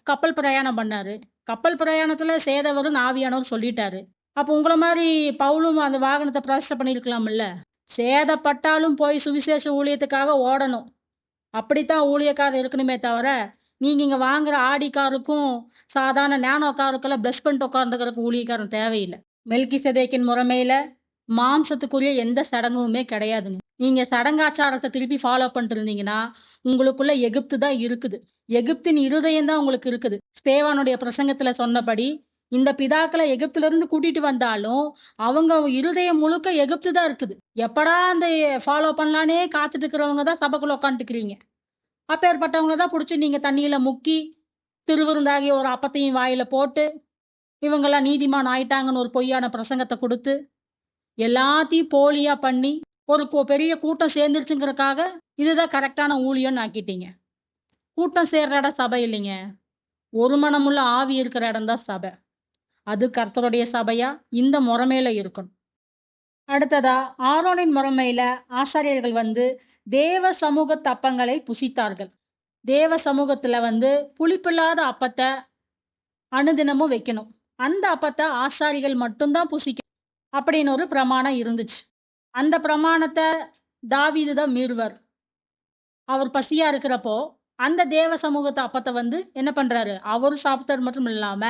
கப்பல் பிரயாணம் பண்ணாரு. கப்பல் பிரயாணத்துல சேத வரும்னு ஆவியானவர் சொல்லிட்டாரு. அப்ப உங்கள மாரி பவுலும் அந்த வாகனத்த பிரதிஷ்டை பண்ணியிருக்கலாம்ல்ல. சேதப்பட்டாலும் போய் சுவிசேஷ ஊழியத்துக்காக ஓடணும். அப்படித்தான் ஊழியக்காரர் இருக்கணுமே தவிர, நீங்க இங்க வாங்குற ஆடி காருக்கும், சாதாரண நேனோ காருக்கெல்லாம் பிளஸ் பண்ணிட்டு உட்கார்ந்துக்கிறதுக்கு ஊழியக்காரன் தேவையில்ல. மெல்கிசேதேக்கின் முறைமையில மாம்சத்துக்குரிய எந்த சடங்குமே கிடையாதுங்க. நீங்க சடங்காச்சாரத்த திருப்பி ஃபாலோ பண்ணிட்டு இருந்தீங்கன்னா, உங்களுக்குள்ள எகிப்து தான் இருக்குது. எகிப்தின் இருதயம் தான் உங்களுக்கு இருக்குது. ஸ்தேவானுடைய பிரசங்கத்துல சொன்னபடி, இந்த பிதாக்கள எகிப்திலிருந்து கூட்டிட்டு வந்தாலும், அவங்க இருதயம் முழுக்க எகிப்து தான் இருக்குது. எப்படா அந்த ஃபாலோ பண்ணலான்னே காத்துட்டு இருக்கிறவங்க தான் சபைக்குள்ள உட்காந்துட்டுருக்கிறீங்க. அப்பேற்பட்டவங்கள தான் புடிச்சு நீங்க தண்ணீல முக்கி, திருவிருந்தாகிய ஒரு அப்பத்தையும் வாயில போட்டு, இவங்கலாம் நீதிமான் ஆயிட்டாங்கன்னு ஒரு பொய்யான பிரசங்கத்த குடுத்து, எல்லாத்தையும் போலியா பண்ணி, ஒரு பெரிய கூட்டம் சேர்ந்துருச்சுங்கிறதுக்காக, இதுதான் கரெக்டான ஊழியம்னு ஆக்கிட்டீங்க. கூட்டம் சேர்ற இடம் சபை இல்லைங்க. ஒரு மனமுள்ள ஆவி இருக்கிற இடம் தான் சபை. அது கர்த்தருடைய சபையா இந்த முறைமையில இருக்கணும். அடுத்ததா, ஆரோனின் முறைமையில ஆசாரியர்கள் வந்து தேவ சமூக அப்பங்களை புசித்தார்கள். தேவ சமூகத்துல வந்து புளிப்பில்லாத அப்பத்த அனுதினமும் வைக்கணும். அந்த அப்பத்த ஆசாரிகள் மட்டும்தான் புசிக்கணும் அப்படின்னு ஒரு பிரமாணம் இருந்துச்சு. அந்த பிரமாணத்த தாவீது தான் மீறுவார். அவர் பசியா இருக்கிறப்போ, அந்த தேவ சமூகத்து அப்பத்த வந்து என்ன பண்றாரு? அவரு சாப்பிட்டது மட்டும் இல்லாம,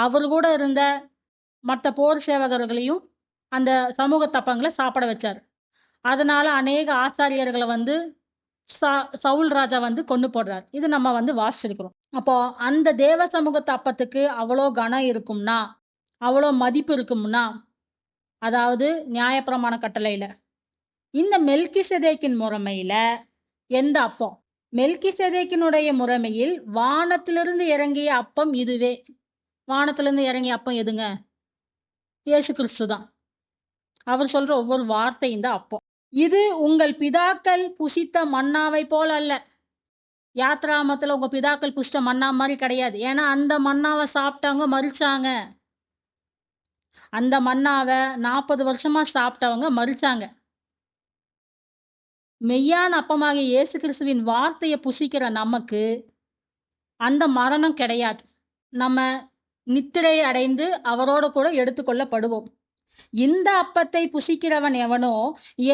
அவரு கூட இருந்த மத்த போர் சேவகர்களையும் அந்த சமூக தப்பங்கள சாப்பிட வச்சாரு. அதனால அநேக ஆசாரியர்கள வந்து சவுல் ராஜா வந்து கொன்னு போடுறாரு. இது நம்ம வந்து வாசிச்சிருக்கிறோம். அப்போ அந்த தேவ சமூகத்து அப்பத்துக்கு அவ்வளோ கனம் இருக்கும்னா, அவ்வளோ மதிப்பு இருக்கும்னா, அதாவது நியாயப்பிரமாண கட்டளையில. இந்த மெல்கிசேதேக்கின் முறைமையில எந்த அப்பம்? மெல்கிசேதேக்கினுடைய முறைமையில் வானத்திலிருந்து இறங்கிய அப்பம் இதுவே. வானத்திலிருந்து இறங்கிய அப்பம் எதுங்க? இயேசு கிறிஸ்து தான். அவர் சொல்ற ஒவ்வொரு வார்த்தையும் தான் அப்பம். இது உங்கள் பிதாக்கள் புசித்த மன்னாவை போல அல்ல. யாத்ராமத்துல உங்க பிதாக்கள் புசித்த மன்னா மாதிரி கிடையாது. ஏன்னா அந்த மன்னாவை சாப்பிட்டவங்க மரிச்சாங்க. அந்த மன்னாவை 40 வருஷமா சாப்பிட்டவங்க மரிச்சாங்க. மெய்யான அப்பமாகிய இயேசு கிறிஸ்துவின் வார்த்தையை புசிக்கிற நமக்கு அந்த மரணம் கிடையாது. நம்ம நித்திரை அடைந்து அவரோடு கூட எடுத்துக்கொள்ளப்படுவோம். இந்த அப்பத்தை புசிக்கிறவன் எவனோ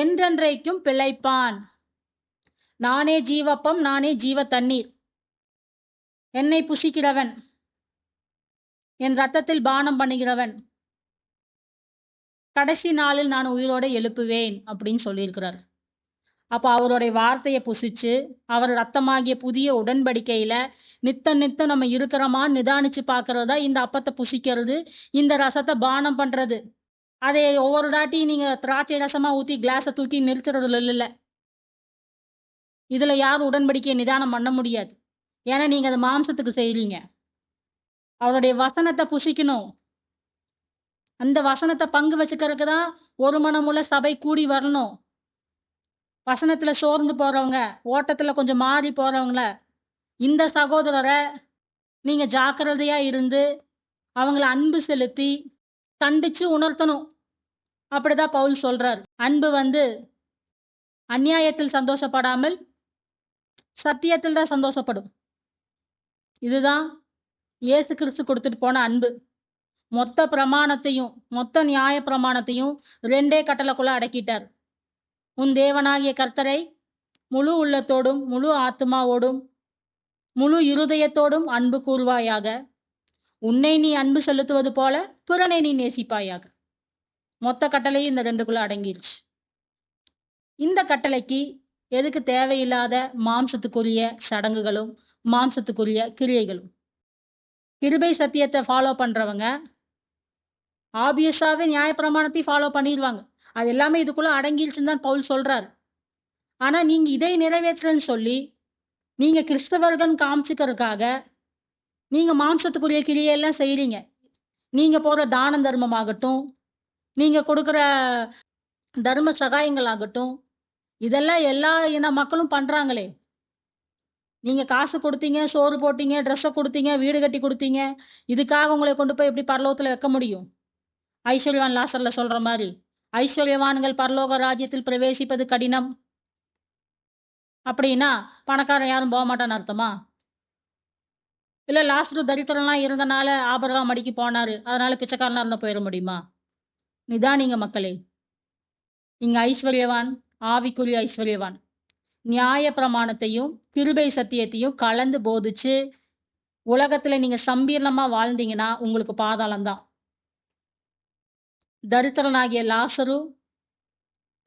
என்றென்றைக்கும் பிழைப்பான். நானே ஜீவப்பம், நானே ஜீவ தண்ணீர். என்னை புசிக்கிறவன், என் ரத்தத்தில் பானம் பண்ணுகிறவன், கடைசி நாளில் நான் உயிரோட எழுப்புவேன் அப்படின்னு சொல்லியிருக்கிறார். அப்ப அவருடைய வார்த்தையை புசிச்சு, அவர் ரத்தமாகிய புதிய உடன்படிக்கையில நித்தம் நம்ம இருக்கிறோமான்னு நிதானிச்சு பார்க்கறதா இந்த அப்பத்தை புசிக்கிறது, இந்த ரசத்தை பானம் பண்றது. அதை ஒவ்வொரு தாட்டியும் நீங்க திராட்சை ரசமா ஊத்தி கிளாஸை தூக்கி நிறுத்துறதுல இல்ல. இதுல யாரும் உடன்படிக்கையை நிதானம் பண்ண முடியாது. ஏன்னா நீங்க அதை மாம்சத்துக்கு செய்றீங்க. அவருடைய வசனத்தை புசிக்கணும். அந்த வசனத்தை பங்கு வச்சுக்கிறதுக்கு தான் ஒரு மனமுள்ள சபை கூடி வரணும். வசனத்துல சோர்ந்து போறவங்க, ஓட்டத்துல கொஞ்சம் மாறி போறவங்கள, இந்த சகோதரரை நீங்க ஜாக்கிரதையா இருந்து அவங்கள அன்பு செலுத்தி கண்டிச்சு உணர்த்தணும். அப்படிதான் பவுல் சொல்றார். அன்பு வந்து அநியாயத்தில் சந்தோஷப்படாமல் சத்தியத்தில் தான் சந்தோஷப்படும். இதுதான் இயேசு கிறிஸ்து கொடுத்துட்டு போன அன்பு. மொத்த பிரமாணத்தையும் மொத்த நியாய பிரமாணத்தையும் 2 கட்டளைக்குள்ள அடக்கிட்டார். உன் தேவனாகிய கர்த்தரை முழு உள்ளத்தோடும் முழு ஆத்துமாவோடும் முழு இருதயத்தோடும் அன்பு கூர்வாயாக. உன்னை நீ அன்பு செலுத்துவது போல பிறனை நீ நேசிப்பாயாக. மொத்த கட்டளையும் இந்த 2க்குள்ள அடங்கிருச்சு. இந்த கட்டளைக்கு எதுக்கு தேவையில்லாத மாம்சத்துக்குரிய சடங்குகளும் மாம்சத்துக்குரிய கிரியைகளும்? கிருபை சத்தியத்தை ஃபாலோ பண்றவங்க ஆபியஸாவே நியாயப்பிரமாணத்தையும் ஃபாலோ பண்ணிடுவாங்க. அது எல்லாமே இதுக்குள்ள அடங்கிருச்சுன்னு தான் பவுல் சொல்றாரு. ஆனா நீங்க இதை நிறைவேற்றுறேன்னு சொல்லி நீங்க கிறிஸ்தவர்கள் காமிச்சுக்கிறதுக்காக நீங்க மாம்சத்துக்குரிய கிரியையெல்லாம் செய்றீங்க. நீங்க போற தான தர்மமாகட்டும், நீங்க கொடுக்குற தர்ம சகாயங்களாகட்டும், இதெல்லாம் எல்லா இன மக்களும் பண்றாங்களே. நீங்க காசு கொடுத்தீங்க, சோறு போட்டீங்க, ட்ரெஸ்ஸை கொடுத்தீங்க, வீடு கட்டி கொடுத்தீங்க. இதுக்காக உங்களை கொண்டு போய் எப்படி பரலோகத்துல வைக்க முடியும்? ஐஸ்வர்யவான் லாசர்ல சொல்ற மாதிரி, ஐஸ்வர்யவான்கள் பரலோக ராஜ்யத்தில் பிரவேசிப்பது கடினம் அப்படின்னா பணக்காரன் யாரும் போக மாட்டான்னு அர்த்தமா? இல்ல லாசரு தரித்திரம்லாம் இருந்தனால ஆபிரகாம் மடிக்கு போனாரு, அதனால பிச்சைக்காரனா இருந்தா போயிட முடியுமா? நிதானிங்க மக்களே. நீங்க ஐஸ்வர்யவான், ஆவிக்குரிய ஐஸ்வர்யவான். நியாய பிரமாணத்தையும் கிருபை சத்தியத்தையும் கலந்து போதிச்சு உலகத்துல நீங்க சம்பீர்ணமா வாழ்ந்தீங்கன்னா உங்களுக்கு பாதாளம்தான். தரித்திரனாகிய லாசரு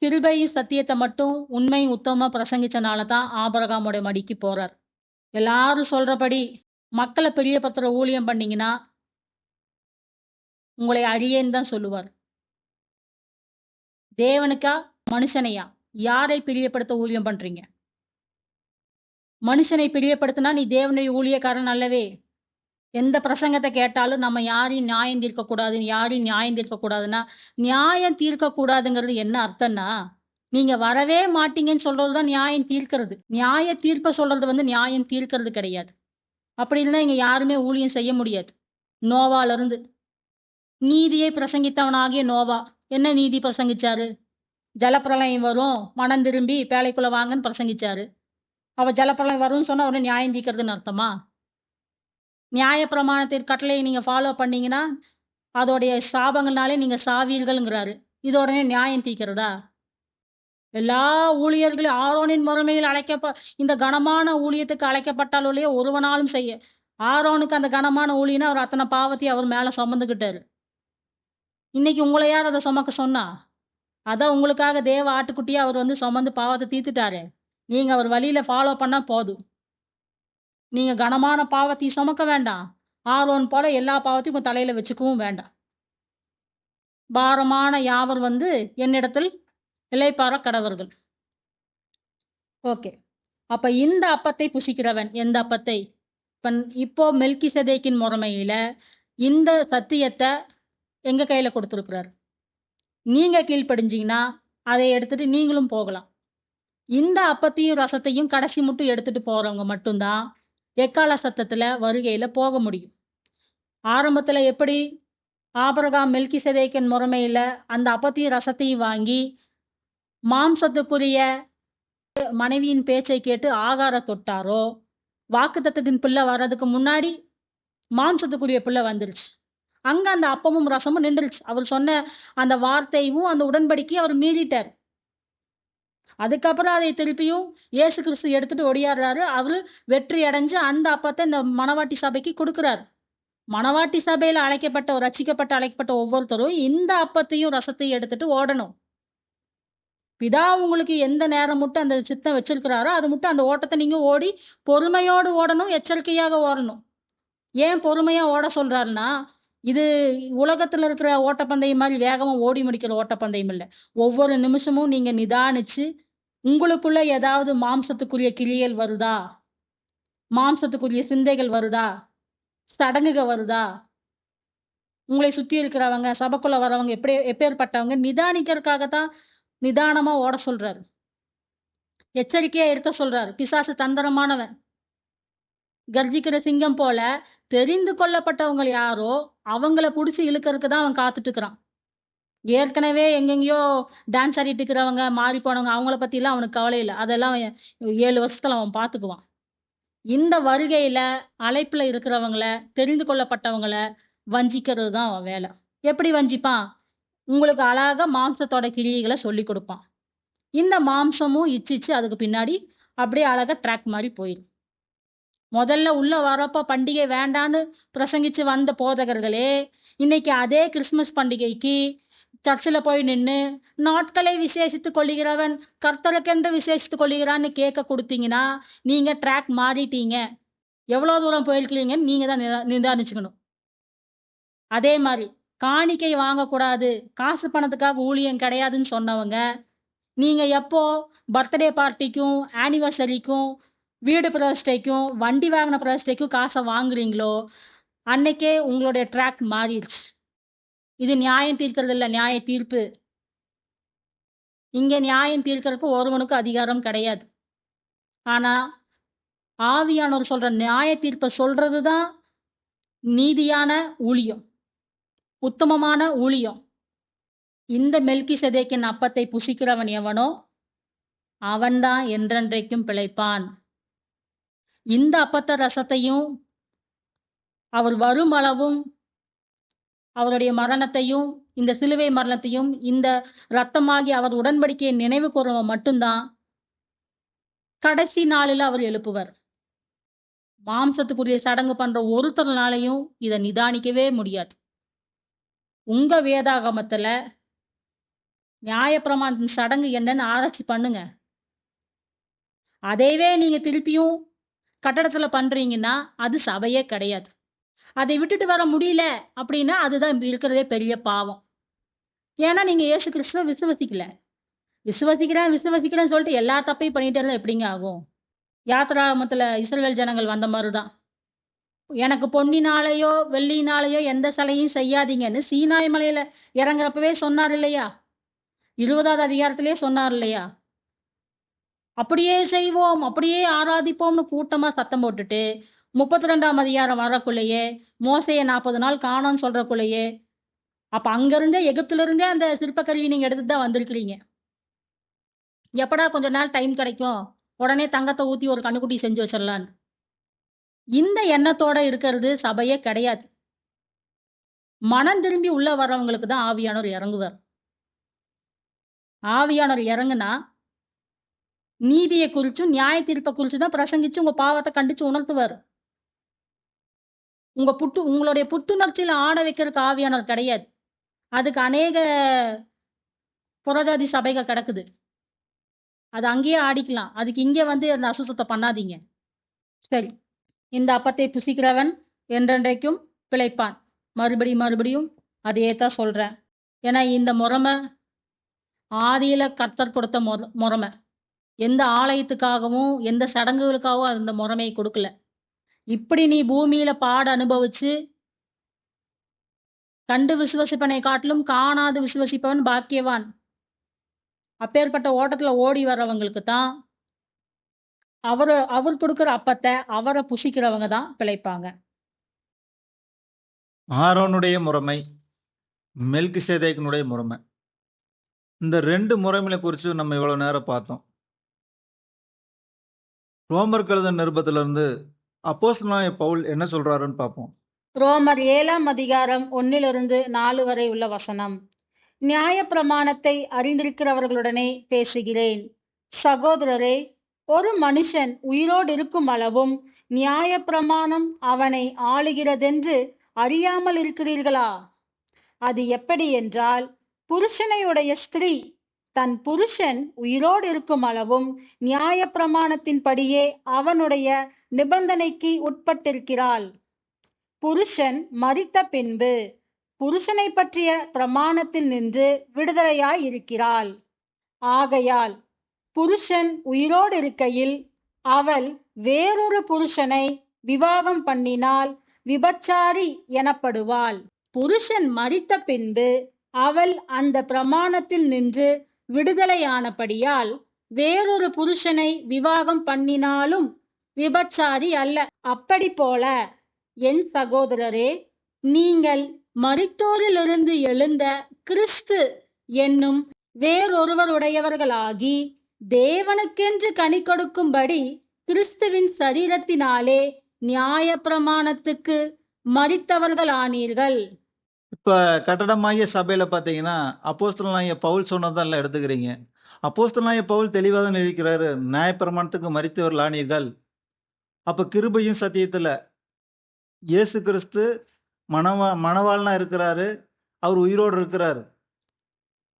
கிருபையும் சத்தியத்தை மட்டும் உண்மையும் உத்தமமா பிரசங்கிச்சனால தான் ஆபிரகாமுடைய மடிக்கு போறார். எல்லாரும் சொல்றபடி மக்களை பிரியப்படுத்துற ஊழியம் பண்ணீங்கன்னா உங்களை அறியேன்னு தான் சொல்லுவார். தேவனுக்கா மனுஷனையா? யாரை பிரியப்படுத்த ஊழியம் பண்றீங்க? மனுஷனை பிரியப்படுத்தினா நீ தேவனுடைய ஊழியக்காரன் அல்லவே. எந்த பிரசங்கத்தை கேட்டாலும் நம்ம யாரையும் நியாயம் தீர்க்கக்கூடாது, யாரையும் நியாயம் தீர்க்கக்கூடாதுன்னா, நியாயம் தீர்க்கக்கூடாதுங்கிறது என்ன அர்த்தம்னா, நீங்க வரவே மாட்டீங்கன்னு சொல்றது தான் நியாயம் தீர்க்கிறது. நியாய தீர்ப்ப சொல்றது வந்து நியாயம் தீர்க்கிறது கிடையாது. அப்படி இல்லைன்னா இங்க யாருமே ஊழியம் செய்ய முடியாது. நோவால இருந்து நீதியை பிரசங்கித்தவனாகிய நோவா என்ன நீதி பிரசங்கிச்சாரு? ஜலப்பிரளயம் வரும், மனம் திரும்பி பேழைக்குள்ள வாங்கன்னு பிரசங்கிச்சாரு. அவ ஜலப்பிரளயம் வரும்னு சொன்னா உடனே நியாயம் தீர்க்கிறதுன்னு அர்த்தமா? நியாய பிரமாணத்தின் கட்டளையை நீங்க ஃபாலோ பண்ணீங்கன்னா அதோடைய சாபங்கள்னாலே நீங்க சாவீர்கள்ங்கிறாரு. இது உடனே நியாயம் தீர்க்கிறதா? எல்லா ஊழியர்களும் ஆரோனின் முறைமையில் இந்த கனமான ஊழியத்துக்கு அழைக்கப்பட்டாலே ஒருவனாலும் செய்ய. ஆரோனுக்கு அந்த கனமான ஊழியனா அவர் அத்தனை பாவத்தையும் அவர் மேல சுமந்துக்கிட்டாரு. இன்னைக்கு உங்களை யார் அதை சுமக்க சொன்னா? அதான் உங்களுக்காக தேவ ஆட்டுக்குட்டியா அவர் வந்து சுமந்து பாவத்தை தீர்த்துட்டாரு. நீங்க அவர் வழியில ஃபாலோ பண்ணா போதும். நீங்க கனமான பாவத்தையும் சுமக்க வேண்டாம். ஆரோன் போல எல்லா பாவத்தையும் உங்க தலையில வச்சுக்கவும் வேண்டாம். பாரமான யாவர் வந்து என்னிடத்தில் இளைப்பாற கடவர்கள். ஓகே. அப்ப இந்த அப்பத்தை புசிக்கிறவன் எந்த அப்பத்தை? இப்போ மெல்கிசேதேக்கின் முறைமையில இந்த சத்தியத்தை எங்க கையில கொடுத்துருக்கிறார். நீங்க கீழ்ப்படிஞ்சீங்கன்னா அதை எடுத்துட்டு நீங்களும் போகலாம். இந்த அப்பத்தையும் ரசத்தையும் கடைசி மட்டும் எடுத்துட்டு போறவங்க மட்டும்தான் எக்கால சத்தத்துல வருகையில போக முடியும். ஆரம்பத்துல எப்படி ஆபிரகாம் மெல்கிசேதேக்கின் முறைமையில அந்த அப்பத்தையும் ரசத்தையும் வாங்கி மாம்சத்துக்குரிய மனைவியின் பேச்சை கேட்டு ஆகார தொட்டாரோ, வாக்குத்தத்தத்தின் பிள்ளை வர்றதுக்கு முன்னாடி மாம்சத்துக்குரிய பிள்ளை வந்துருச்சு. அங்க அந்த அப்பமும் ரசமும் நின்றுச்சு. அவர் சொன்ன அந்த வார்த்தையும் அந்த உடன்படிக்கையும் அவர் மீறிட்டார். அதுக்கப்புறம் அதை திருப்பியும் இயேசு கிறிஸ்து எடுத்துட்டு ஒடியாடுறாரு. அவரு வெற்றி அடைஞ்சு அந்த அப்பத்தை இந்த மணவாட்டி சபைக்கு கொடுக்கிறார். மணவாட்டி சபையில ரட்சிக்கப்பட்ட ஒவ்வொருத்தரும் இந்த அப்பத்தையும் ரசத்தையும் எடுத்துட்டு ஓடணும். பிதா உங்களுக்கு எந்த நேரம் மட்டும் அந்த சித்தம் வச்சிருக்கிறாரோ அது மட்டும் அந்த ஓட்டத்தை நீங்க ஓடி பொறுமையோடு ஓடணும், எச்சரிக்கையாக ஓடணும். ஏன் பொறுமையா ஓட சொல்றாருன்னா, இது உலகத்துல இருக்கிற ஓட்டப்பந்தயம் மாதிரி வேகமா ஓடி முடிக்கிற ஓட்டப்பந்தயம் இல்ல. ஒவ்வொரு நிமிஷமும் நீங்க நிதானிச்சு, உங்களுக்குள்ள ஏதாவது மாம்சத்துக்குரிய கிரியைகள் வருதா? மாம்சத்துக்குரிய சிந்தைகள் வருதா? சடங்குக வருதா? உங்களை சுத்தி இருக்கிறவங்க, சபைக்குள்ள வரவங்க எப்பேர்ப்பட்டவங்க நிதானிக்கிறதுக்காக தான் நிதானமா ஓட சொல்றாரு. எச்சரிக்கையா இருக்க சொல்றாரு. பிசாசு தந்திரமானவன். கர்ஜிக்கிற சிங்கம் போல தெரிந்து கொள்ளப்பட்டவங்க யாரோ, அவங்கள புடிச்சு இழுக்கறதுக்கு தான் அவன் காத்துட்டு இருக்கிறான். ஏற்கனவே எங்கெங்கேயோ டான்ஸ் ஆடிட்டு இருக்கிறவங்க, மாறி போனவங்க அவங்கள பத்திலாம் அவனுக்கு கவலை இல்ல. அதெல்லாம் அவன் 7 வருஷத்துல அவன் பார்த்துக்குவான். இந்த வருகையில அழைப்புல இருக்கிறவங்கள, தெரிந்து கொள்ளப்பட்டவங்கள வஞ்சிக்கிறது தான் அவன் வேல. எப்படி வஞ்சிப்பான்? உங்களுக்கு அழகா மாம்சத்தோட கிரியைகள சொல்லிக் குடுப்பான். இந்த மாம்சமும் இச்சிச்சு அதுக்கு பின்னாடி அப்படியே அழகா ட்ராக் மாரி போயிரும். முதல்ல உள்ள வரப்ப பண்டிகை வேண்டான்னு பிரசங்கிச்சு வந்த போதகர்களே, இன்னைக்கு அதே கிறிஸ்துமஸ் பண்டிகைக்கு சர்ச்சில போய் நின்னு, நாட்களை விசேஷித்துக் கொள்ளுகிறவன் கர்த்தருக்கென்று விசேஷித்துக் கொள்ளுகிறான்னு கேக்க குடுத்தீங்கன்னா, நீங்க ட்ராக் மாறிட்டீங்க. எவ்வளோ தூரம் போயிருக்கிறீங்கன்னு நீங்க தான் நிதானிச்சுக்கணும். அதே மாரி காணிக்கை வாங்கக்கூடாது, காசு பணத்துக்காக ஊழியம் கிடையாதுன்னு சொன்னவங்க, நீங்க எப்போ பர்த்டே பார்ட்டிக்கும், ஆனிவர்சரிக்கும், வீடு பிரதிஷ்டைக்கும், வண்டி வாங்குன பிரதிஷ்டைக்கும் காச வாங்குறீங்களோ, அன்னைக்கே உங்களுடைய ட்ராக் மாறிருச்சு. இது நியாயம் தீர்க்கிறது இல்ல, நியாய தீர்ப்பு. இங்க நியாயம் தீர்க்கறதுக்கு ஒருவனுக்கும் அதிகாரம் கிடையாது. ஆனா, ஆவியானவர் சொல்ற நியாய தீர்ப்ப சொல்றது தான் நீதியான ஊழியம். உத்தமமான ஊழியம். இந்த மெல்கிசேதேக்கின் அப்பத்தை புசிக்கிறவன் எவனோ, அவன்தான் என்றென்றைக்கும் பிழைப்பான். இந்த அப்பத்த ரசத்தையும், அவர் வருமளவும், அவருடைய மரணத்தையும், இந்த சிலுவை மரணத்தையும், இந்த இரத்தமாகிய அவர் உடன்படிக்கையை நினைவு கூர்றவன் மட்டும்தான் கடைசி நாளில அவர் எழுப்புவர். மாம்சத்துக்குரிய சடங்கு பண்ற ஒருத்தர்னாலையும் இத நிதானிக்கவே முடியாது. உங்க வேதாகமத்துல நியாயப்பிரமாணத்தின் சடங்கு என்னன்னு ஆராய்ச்சி பண்ணுங்க. அதையவே நீங்க திருப்பியும் கட்டடத்துல பண்றீங்கன்னா, அது சபையே கிடையாது. அதை விட்டுட்டு வர முடியல அப்படின்னா, அதுதான் இருக்கிறதே பெரிய பாவம். ஏன்னா, நீங்க இயேசு கிறிஸ்துவ விசுவசிக்கல. விசுவசிக்கிறேன்னு சொல்லிட்டு எல்லா தப்பையும் பண்ணிட்டே இருந்தா எப்படிங்க ஆகும்? யாத்திராகமத்துல இஸ்ரவேல் ஜனங்கள் வந்த மாரி தான். எனக்கு பொன்னினாலேயோ, வெள்ளியினாலேயோ எந்த சிலையும் செய்யாதீங்கன்னு சீனாய் மலையில இறங்குறப்பவே சொன்னார் இல்லையா? 20வது அதிகாரத்திலேயே சொன்னார் இல்லையா? அப்படியே செய்வோம், அப்படியே ஆராதிப்போம்னு கூட்டமா சத்தம் போட்டுட்டு, 32ஆம் அதிகாரம் வரக்குள்ளேயே, மோசேய 40 நாள் காணோம்னு சொல்றக்குள்ளேயே, அப்ப அங்கருந்தே எகிப்திலிருந்தே அந்த சிற்பக்கருவி நீங்க எடுத்துட்டு தான் வந்திருக்கிறீங்க. எப்படா கொஞ்ச நாள் டைம் கிடைக்கும்? உடனே தங்கத்த ஊத்தி ஒரு கன்னுக்குட்டி செஞ்சு வச்சிரலான்னு. இந்த எண்ணத்தோட இருக்கிறது சபையே கிடையாது. மனம் திரும்பி உள்ள வர்றவங்களுக்கு தான் ஆவியானவர் இறங்குவார். ஆவியானவர் இறங்குனா, நீதிய குறிச்சும், நியாய தீர்ப்ப குறிச்சு தான் பிரசங்கிச்சு உங்க பாவத்த கண்டிச்சு உணர்த்துவாரு. உங்களுடைய புத்துணர்ச்சியில ஆட வைக்கிறதுக்கு ஆவியானவர் கிடையாது. அதுக்கு அநேக புறஜாதி சபைகள் கிடக்குது. அது அங்கேயே ஆடிக்கலாம். அதுக்கு இங்க வந்து அந்த அசுத்தத்த பண்ணாதீங்க. சரி. இந்த அப்பத்தை புசிக்கிறவன் என்றென்றைக்கும் பிழைப்பான். மறுபடியும் அதையே தான் சொல்றேன். ஏன்னா இந்த முறைமை ஆதியில கர்த்தர் கொடுத்த முறைமை. எந்த ஆலயத்துக்காகவும், எந்த சடங்குகளுக்காகவும் அந்த முறைமையை கொடுக்கல. இப்படி நீ பூமியில பாட அனுபவிச்சு, கண்டு விசுவசிப்பனை காட்டிலும் காணாது விசுவசிப்பவன் பாக்கியவான். அப்பேற்பட்ட ஓட்டத்துல ஓடி வர்றவங்களுக்கு தான் அவர் கொடுக்கிற அப்பத்தை அவரை புசிக்கிறவங்க தான் பிழைப்பாங்க. ஆரோனுடைய முறைமை, மெல்கிசேதேக்கினுடைய முறைமை. இந்த 2 முறைமைகளை குறித்து நம்ம இவ்வளவு நேரம் பார்த்தோம். ரோமருக்கு எழுதின நிருபத்திலிருந்து அப்போஸ்தலனாகிய பவுல் என்ன சொல்றாருன்னு பார்ப்போம். ரோமர் 7ஆம் அதிகாரம் 1 4 வரை உள்ள வசனம். நியாயப்பிரமாணத்தை அறிந்திருக்கிறவர்களுடனே பேசுகிறேன். சகோதரரே, ஒரு மனுஷன் உயிரோடு இருக்கும் அளவும் நியாயப்பிரமாணம் அவனை ஆளுகிறதென்று அறியாமல் இருக்கிறீர்களா? அது எப்படி என்றால், புருஷனையுடைய ஸ்திரீ தன் புருஷன் உயிரோடு இருக்கும் அளவும் நியாயப்பிரமாணத்தின்படியே அவனுடைய நிபந்தனைக்கு உட்பட்டிருக்கிறாள். புருஷன் மரித்த பின்பு புருஷனை பற்றிய பிரமாணத்தில் நின்று விடுதலையாய் இருக்கிறாள். ஆகையால் புருஷன் உயிரோடு இருக்கையில் அவள் வேறொரு புருஷனை விவாகம் பண்ணினால் விபச்சாரி எனப்படுவாள். புருஷன் மரித்த பின்பு அவள் அந்த பிரமாணத்தில் நின்று விடுதலையானபடியால் வேறொரு புருஷனை விவாகம் பண்ணினாலும் விபச்சாரி அல்ல. அப்படி போல என் சகோதரரே, நீங்கள் மரித்தோரிலிருந்து எழுந்த கிறிஸ்து என்னும் வேறொருவருடையவர்களாகி தேவனுக்கென்று கனி கொடுக்கும்படி கிறிஸ்துவின் சரீரத்தினாலே நியாய பிரமாணத்துக்கு மரித்தவர்களானீர்கள். இப்ப கட்டடமாகிய சபையில பாத்தீங்கன்னா அப்போஸ்தலனாகிய பவுல் சொன்னதெல்லாம் எடுத்துக்கிறீங்க. அப்போஸ்தலனாகிய பவுல் தெளிவாக தான் இருக்கிறாரு, நியாயப்பிரமாணத்துக்கு மரித்தவர்கள் ஆனீர்கள். அப்ப கிருபையும் சத்தியத்துல இயேசு கிறிஸ்து மணவாளனா இருக்கிறாரு, அவர் உயிரோடு இருக்கிறாரு.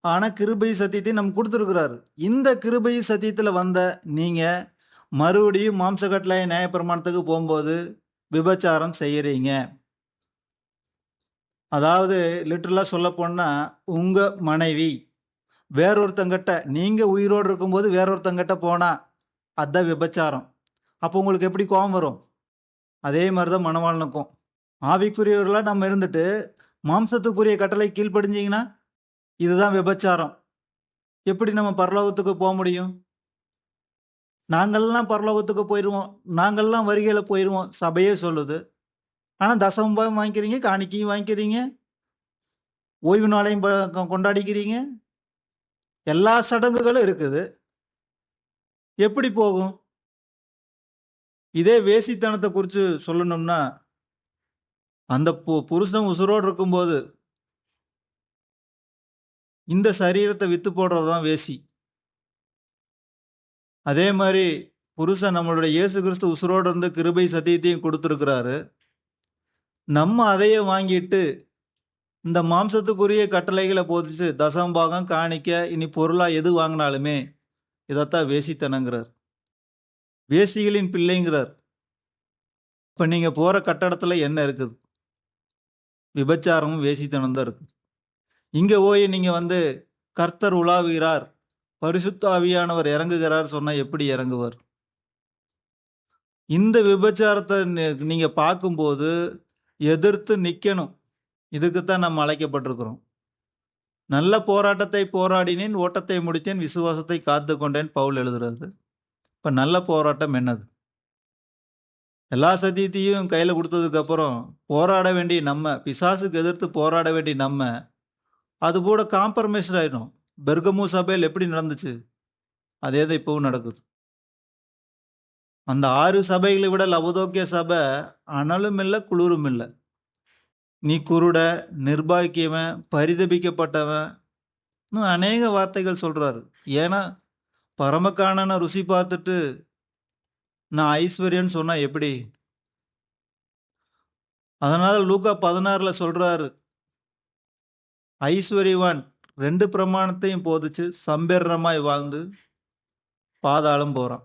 ஆனா கிருபை சத்தியத்தை நம்ம கொடுத்துருக்கிறாரு. இந்த கிருபை சத்தியத்துல வந்த நீங்க மறுபடியும் மாம்சக்கட்டளை நியாயப்பிரமாணத்துக்கு போகும்போது விபச்சாரம் செய்யறீங்க. அதாவது லிட்டரலா சொல்ல போனா உங்க மனைவி வேறொருத்தங்கிட்ட நீங்க உயிரோடு இருக்கும்போது வேறொருத்தங்கிட்ட போனா அதான் விபச்சாரம். அப்போ உங்களுக்கு எப்படி கோபம் வரும்? அதே மாதிரிதான் மணவாளனுக்கும். ஆவிக்குரியவர்களா நம்ம இருந்துட்டு மாம்சத்துக்குரிய கட்டளை கீழ்ப்படிஞ்சீங்கன்னா இதுதான் விபச்சாரம். எப்படி நம்ம பரலோகத்துக்கு போக முடியும்? நாங்கள்லாம் பரலோகத்துக்கு போயிடுவோம், நாங்கள்லாம் வருகையில போயிடுவோம் சபையே சொல்லுது. ஆனா தசமபாகம் வாங்கிக்கிறீங்க, காணிக்கையும் வாங்கிக்கிறீங்க, ஓய்வு நாளையும் கொண்டாடிக்கிறீங்க, எல்லா சடங்குகளும் இருக்குது. எப்படி போகும்? இதே வேசித்தனத்தை குறித்து சொல்லணும்னா அந்த புருஷன் உசுரோடு இருக்கும்போது இந்த சரீரத்தை வித்து போடுறதுதான் வேசி. அதே மாதிரி புருஷன் நம்மளுடைய இயேசு கிறிஸ்து உசுரோடு இருந்து கிருபை சத்தியத்தையும் கொடுத்துருக்கிறாரு. நம்ம அதையே வாங்கிட்டு இந்த மாம்சத்துக்குரிய கட்டளைகளை போதிச்சு தசமபாகம் காணிக்க இனி பொருளா எது வாங்கினாலுமே இதைத்தான் வேசித்தனங்கிறார், வேசிகளின் பிள்ளைங்கிறார். இப்ப நீங்க போற கட்டடத்துல என்ன இருக்குது? விபச்சாரமும் வேசித்தனம் தான் இருக்கு. இங்க போய் நீங்க கர்த்தர் உலாவுகிறார், பரிசுத்த ஆவியானவர் இறங்குகிறார் சொன்னா எப்படி இறங்குவார்? இந்த விபச்சாரத்தை நீங்க பார்க்கும்போது எதிர்த்து நிக்கணும். இதுக்குத்தான் நம்ம அழைக்கப்பட்டிருக்கிறோம். நல்ல போராட்டத்தை போராடினேன், ஓட்டத்தை முடித்தேன், விசுவாசத்தை காத்து கொண்டேன் பவுல் எழுதுறது. இப்ப நல்ல போராட்டம் என்னது? எல்லா சத்தியத்தையும் கையில கொடுத்ததுக்கு அப்புறம் போராட வேண்டிய நம்ம, பிசாசுக்கு எதிர்த்து போராட வேண்டிய நம்ம, அது கூட காம்ப்ரமைஸ் ஆயிடும். பெர்கமு சபையில் எப்படி நடந்துச்சு அதே தான் இப்பவும் நடக்குது. அந்த 6 சபைகளை விட லவோதோக்கிய சபை அனலும் இல்லை குளிரும் இல்லை. நீ குருட, நிர்பாகியவன், பரிதபிக்கப்பட்டவன், இன்னும் அநேக வார்த்தைகள் சொல்றாரு. ஏன்னா பரமக்கான ருசி பார்த்துட்டு நான் ஐஸ்வர்யன்னு சொன்னா எப்படி? அதனால லூக்கா 16 சொல்றாரு, ஐஸ்வர்யவான் 2 பிரமாணத்தையும் போதிச்சு சம்பேரணமாய் வாழ்ந்து பாதாளம் போறான்.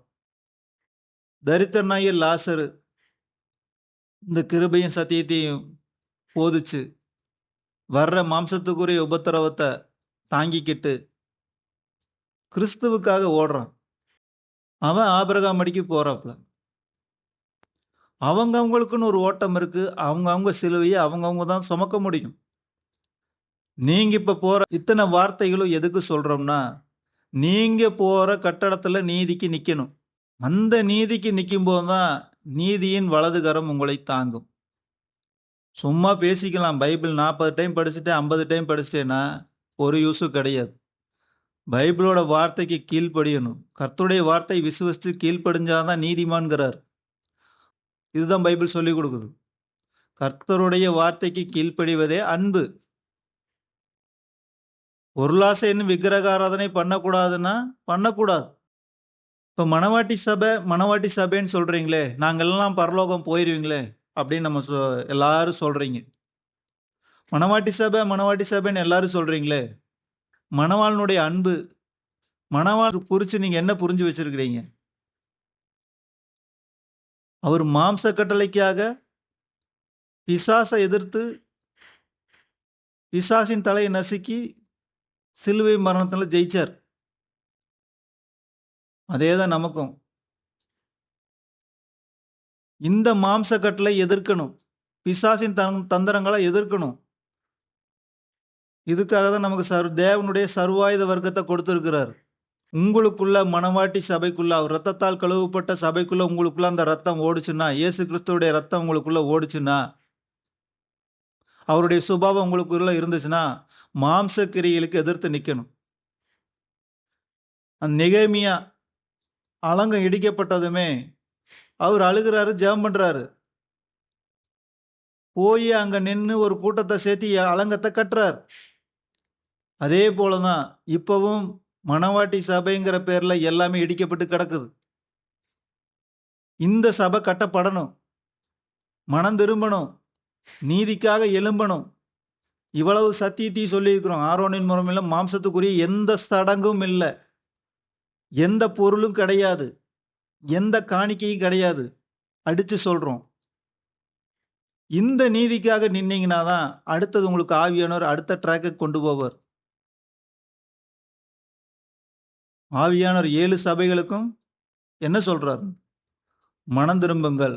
தரித்திரனாகிய லாசரு இந்த கிருபையும் சத்தியத்தையும் போதிச்சு வர்ற மாம்சத்துக்குரிய உபத்திரவத்தை தாங்கிக்கிட்டு கிறிஸ்துவுக்காக ஓடுறான். அவன் ஆபிரகாம் அடிக்கு போறாப்ல. அவங்கவுங்களுக்குன்னு ஒரு ஓட்டம் இருக்கு. அவங்கவுங்க சிலுவையை அவங்கவுங்க தான் சுமக்க முடியும். நீங்க இப்ப போற இத்தனை வார்த்தைகளும் எதுக்கு சொல்றோம்னா, நீங்க போற கட்டடத்துல நீதிக்கு நிக்கணும். அந்த நீதிக்கு நிற்கும் போதுதான் நீதியின் வலதுகரம் உங்களை தாங்கும். சும்மா பேசிக்கலாம், பைபிள் 40 டைம் படிச்சுட்டேன், 50 டைம் படிச்சுட்டேன்னா ஒரு யூஸும் கிடையாது. பைபிளோட வார்த்தைக்கு கீழ்ப்படியணும். கர்த்தருடைய வார்த்தை விசுவசித்து கீழ்ப்படிஞ்சாதான் நீதிமான்கிறார். இதுதான் பைபிள் சொல்லி கொடுக்குது. கர்த்தருடைய வார்த்தைக்கு கீழ்ப்படிவதே அன்பு. பொருளாசைன்னு விக்கிரக ஆராதனை பண்ணக்கூடாதுன்னா பண்ணக்கூடாது. இப்ப மணவாட்டி சபைன்னு சொல்றீங்களே, நாங்கெல்லாம் பரலோகம் போயிருவீங்களே அப்படின்னு நம்ம எல்லாரும் சொல்றீங்க. மணவாட்டி சபைன்னு எல்லாரும் சொல்றீங்களே, மணவாளனுடைய அன்பு, மணவாள் குறிச்சு நீங்க என்ன புரிஞ்சு வச்சிருக்கிறீங்க? அவர் மாம்ச கட்டளைக்காக பிசாசை எதிர்த்து பிசாசின் தலையை நசுக்கி சிலுவை மரணத்தில் ஜெயிச்சார். அதே தான் நமக்கும். இந்த மாம்ச கட்டளை எதிர்க்கணும். பிசாசின் தந்திரங்களை எதிர்க்கணும். இதுக்காக தான் நமக்கு தேவனுடைய சர்வாயுத வர்க்கத்தை கொடுத்திருக்கிறார். உங்களுக்குள்ள மணவாட்டி சபைக்குள்ள, அவர் ரத்தத்தால் கழுவப்பட்ட சபைக்குள்ள உங்களுக்குள்ள அந்த ரத்தம் ஓடுச்சுன்னா, இயேசு கிறிஸ்துவுடைய ரத்தம் உங்களுக்குள்ள ஓடுச்சுன்னா, அவருடைய சுபாவம் உங்களுக்குள்ள இருந்துச்சுன்னா, மாம்ச கிரியைகளுக்கு எதிர்த்து நிக்கணும். அந்த நெகேமியா அலங்கம் இடிக்கப்பட்டதுமே அவர் அழுகிறாரு, ஜெபம் பண்றாரு. போய் அங்க நின்று ஒரு கூட்டத்தை சேர்த்து அலங்கத்தை கட்டுறார். அதே போலதான் இப்பவும் மணவாட்டி சபைங்கிற பேர்ல எல்லாமே இடிக்கப்பட்டு கிடக்குது. இந்த சபை கட்டப்படணும், மனம் திரும்பணும், நீதிக்காக எழும்பணும். இவ்வளவு சத்தியத்தையும் சொல்லியிருக்கிறோம். ஆரோனின் முறைமையில மாம்சத்துக்குரிய எந்த சடங்கும் இல்லை, எந்த பொருளும் கிடையாது, எந்த காணிக்கையும் கிடையாது. அடிச்சு சொல்றோம். இந்த நீதிக்காக நின்னீங்கன்னா தான் அடுத்தது உங்களுக்கு ஆவியானவர் அடுத்த ட்ராக்கு கொண்டு போவார். ஆவியானவர் 7 சபைகளுக்கும் என்ன சொல்றாரு? மனம் திரும்புங்கள்.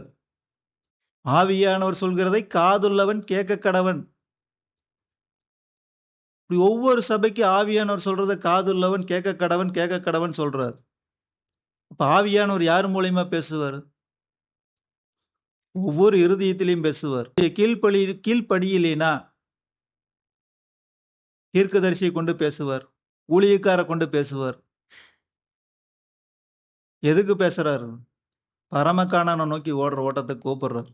ஆவியானவர் சொல்கிறதை காதுள்ளவன் கேட்க கடவன். ஒவ்வொரு சபைக்கு ஆவியானவர் சொல்றதை காதுள்ளவன் கேட்க கடவன் சொல்றார். அப்ப ஆவியானவர் யார் மூலியமா பேசுவார்? ஒவ்வொரு இருதயத்திலையும் பேசுவார். கீழ்ப்படியிலேனா தீர்க்கதரிசியை கொண்டு பேசுவார், ஊழியக்கார கொண்டு பேசுவார். எதுக்கு பேசுறாரு? பரமக்காணனை நோக்கி ஓடுற ஓட்டத்தை கூப்பிடுறாரு.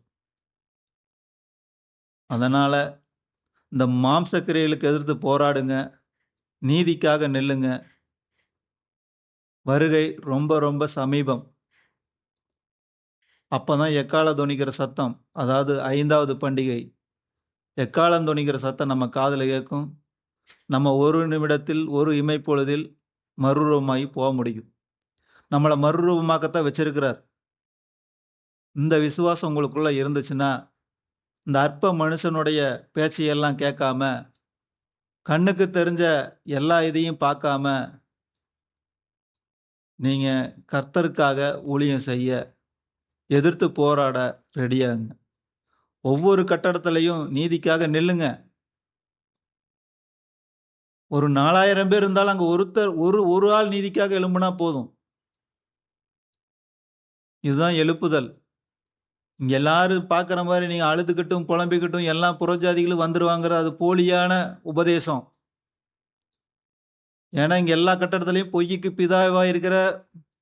அதனால இந்த மாம்ச கிரியைகளுக்கு எதிர்த்து போராடுங்க, நீதிக்காக நில்லுங்க. வருகை ரொம்ப ரொம்ப சமீபம். அப்பதான் எக்காலம் தொனிக்கிற சத்தம், அதாவது 5வது பண்டிகை எக்காலம் தொனிக்கிற சத்தம் நம்ம காதுல கேட்கும். நம்ம ஒரு நிமிடத்தில், ஒரு இமைப்பொழுதில் மறுரூபமாகி போக முடியும். நம்மளை மறுரூபமாக்கத்தான் வச்சிருக்கிறார். இந்த விசுவாசம் உங்களுக்குள்ள இருந்துச்சுன்னா, இந்த அற்ப மனுஷனுடைய பேச்சையெல்லாம் கேட்காம, கண்ணுக்கு தெரிஞ்ச எல்லா இதையும் பார்க்காம, நீங்க கர்த்தருக்காக ஊழியம் செய்ய, எதிர்த்து போராட ரெடியாகுங்க. ஒவ்வொரு கட்டடத்திலையும் நீதிக்காக நில்லுங்க. ஒரு 4000 பேர் இருந்தாலும் அங்க ஒரு ஆள் நீதிக்காக எழும்புனா போதும். இதுதான் எழுப்புதல். இங்க எல்லாரும் பார்க்குற மாதிரி நீங்க அழுதுகிட்டும் புலம்பிக்கிட்டும் எல்லா புறஜாதிகளும் வந்துருவாங்கிற அது போலியான உபதேசம். ஏன்னா இங்க எல்லா கட்டடத்திலையும் பொய்க்கு பிதாவா இருக்கிற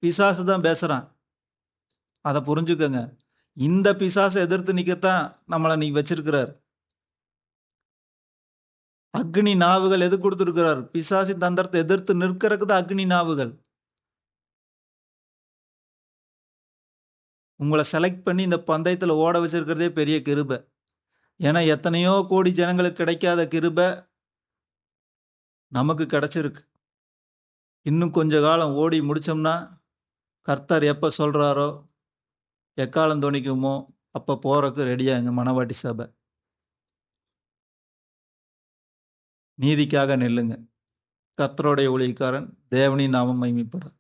பிசாசு தான் பேசுறான். அதை புரிஞ்சுக்கங்க. இந்த பிசாசை எதிர்த்து நிக்கத்தான் நம்மளை நீ வச்சிருக்கிறார். அக்னி நாவுகள் எது கொடுத்துருக்கிறார்? பிசாசின் தந்திரத்தை எதிர்த்து நிற்கிறதுக்கு தான் அக்னி நாவுகள். உங்களை செலக்ட் பண்ணி இந்த பந்தயத்தில் ஓட வச்சிருக்கிறதே பெரிய கிருபை. ஏன்னா எத்தனையோ கோடி ஜனங்களுக்கு கிடைக்காத கிருபை நமக்கு கிடைச்சிருக்கு. இன்னும் கொஞ்ச காலம் ஓடி முடிச்சோம்னா, கர்த்தர் எப்போ சொல்றாரோ, எக்காலம் துணிக்குமோ அப்போ போறதுக்கு ரெடியாங்க. மணவாட்டி சபை நீதிக்காக நில்லுங்க. கர்த்தருடைய ஊழியக்காரன் தேவனின் நாமம் மகிமைப்படுறார்.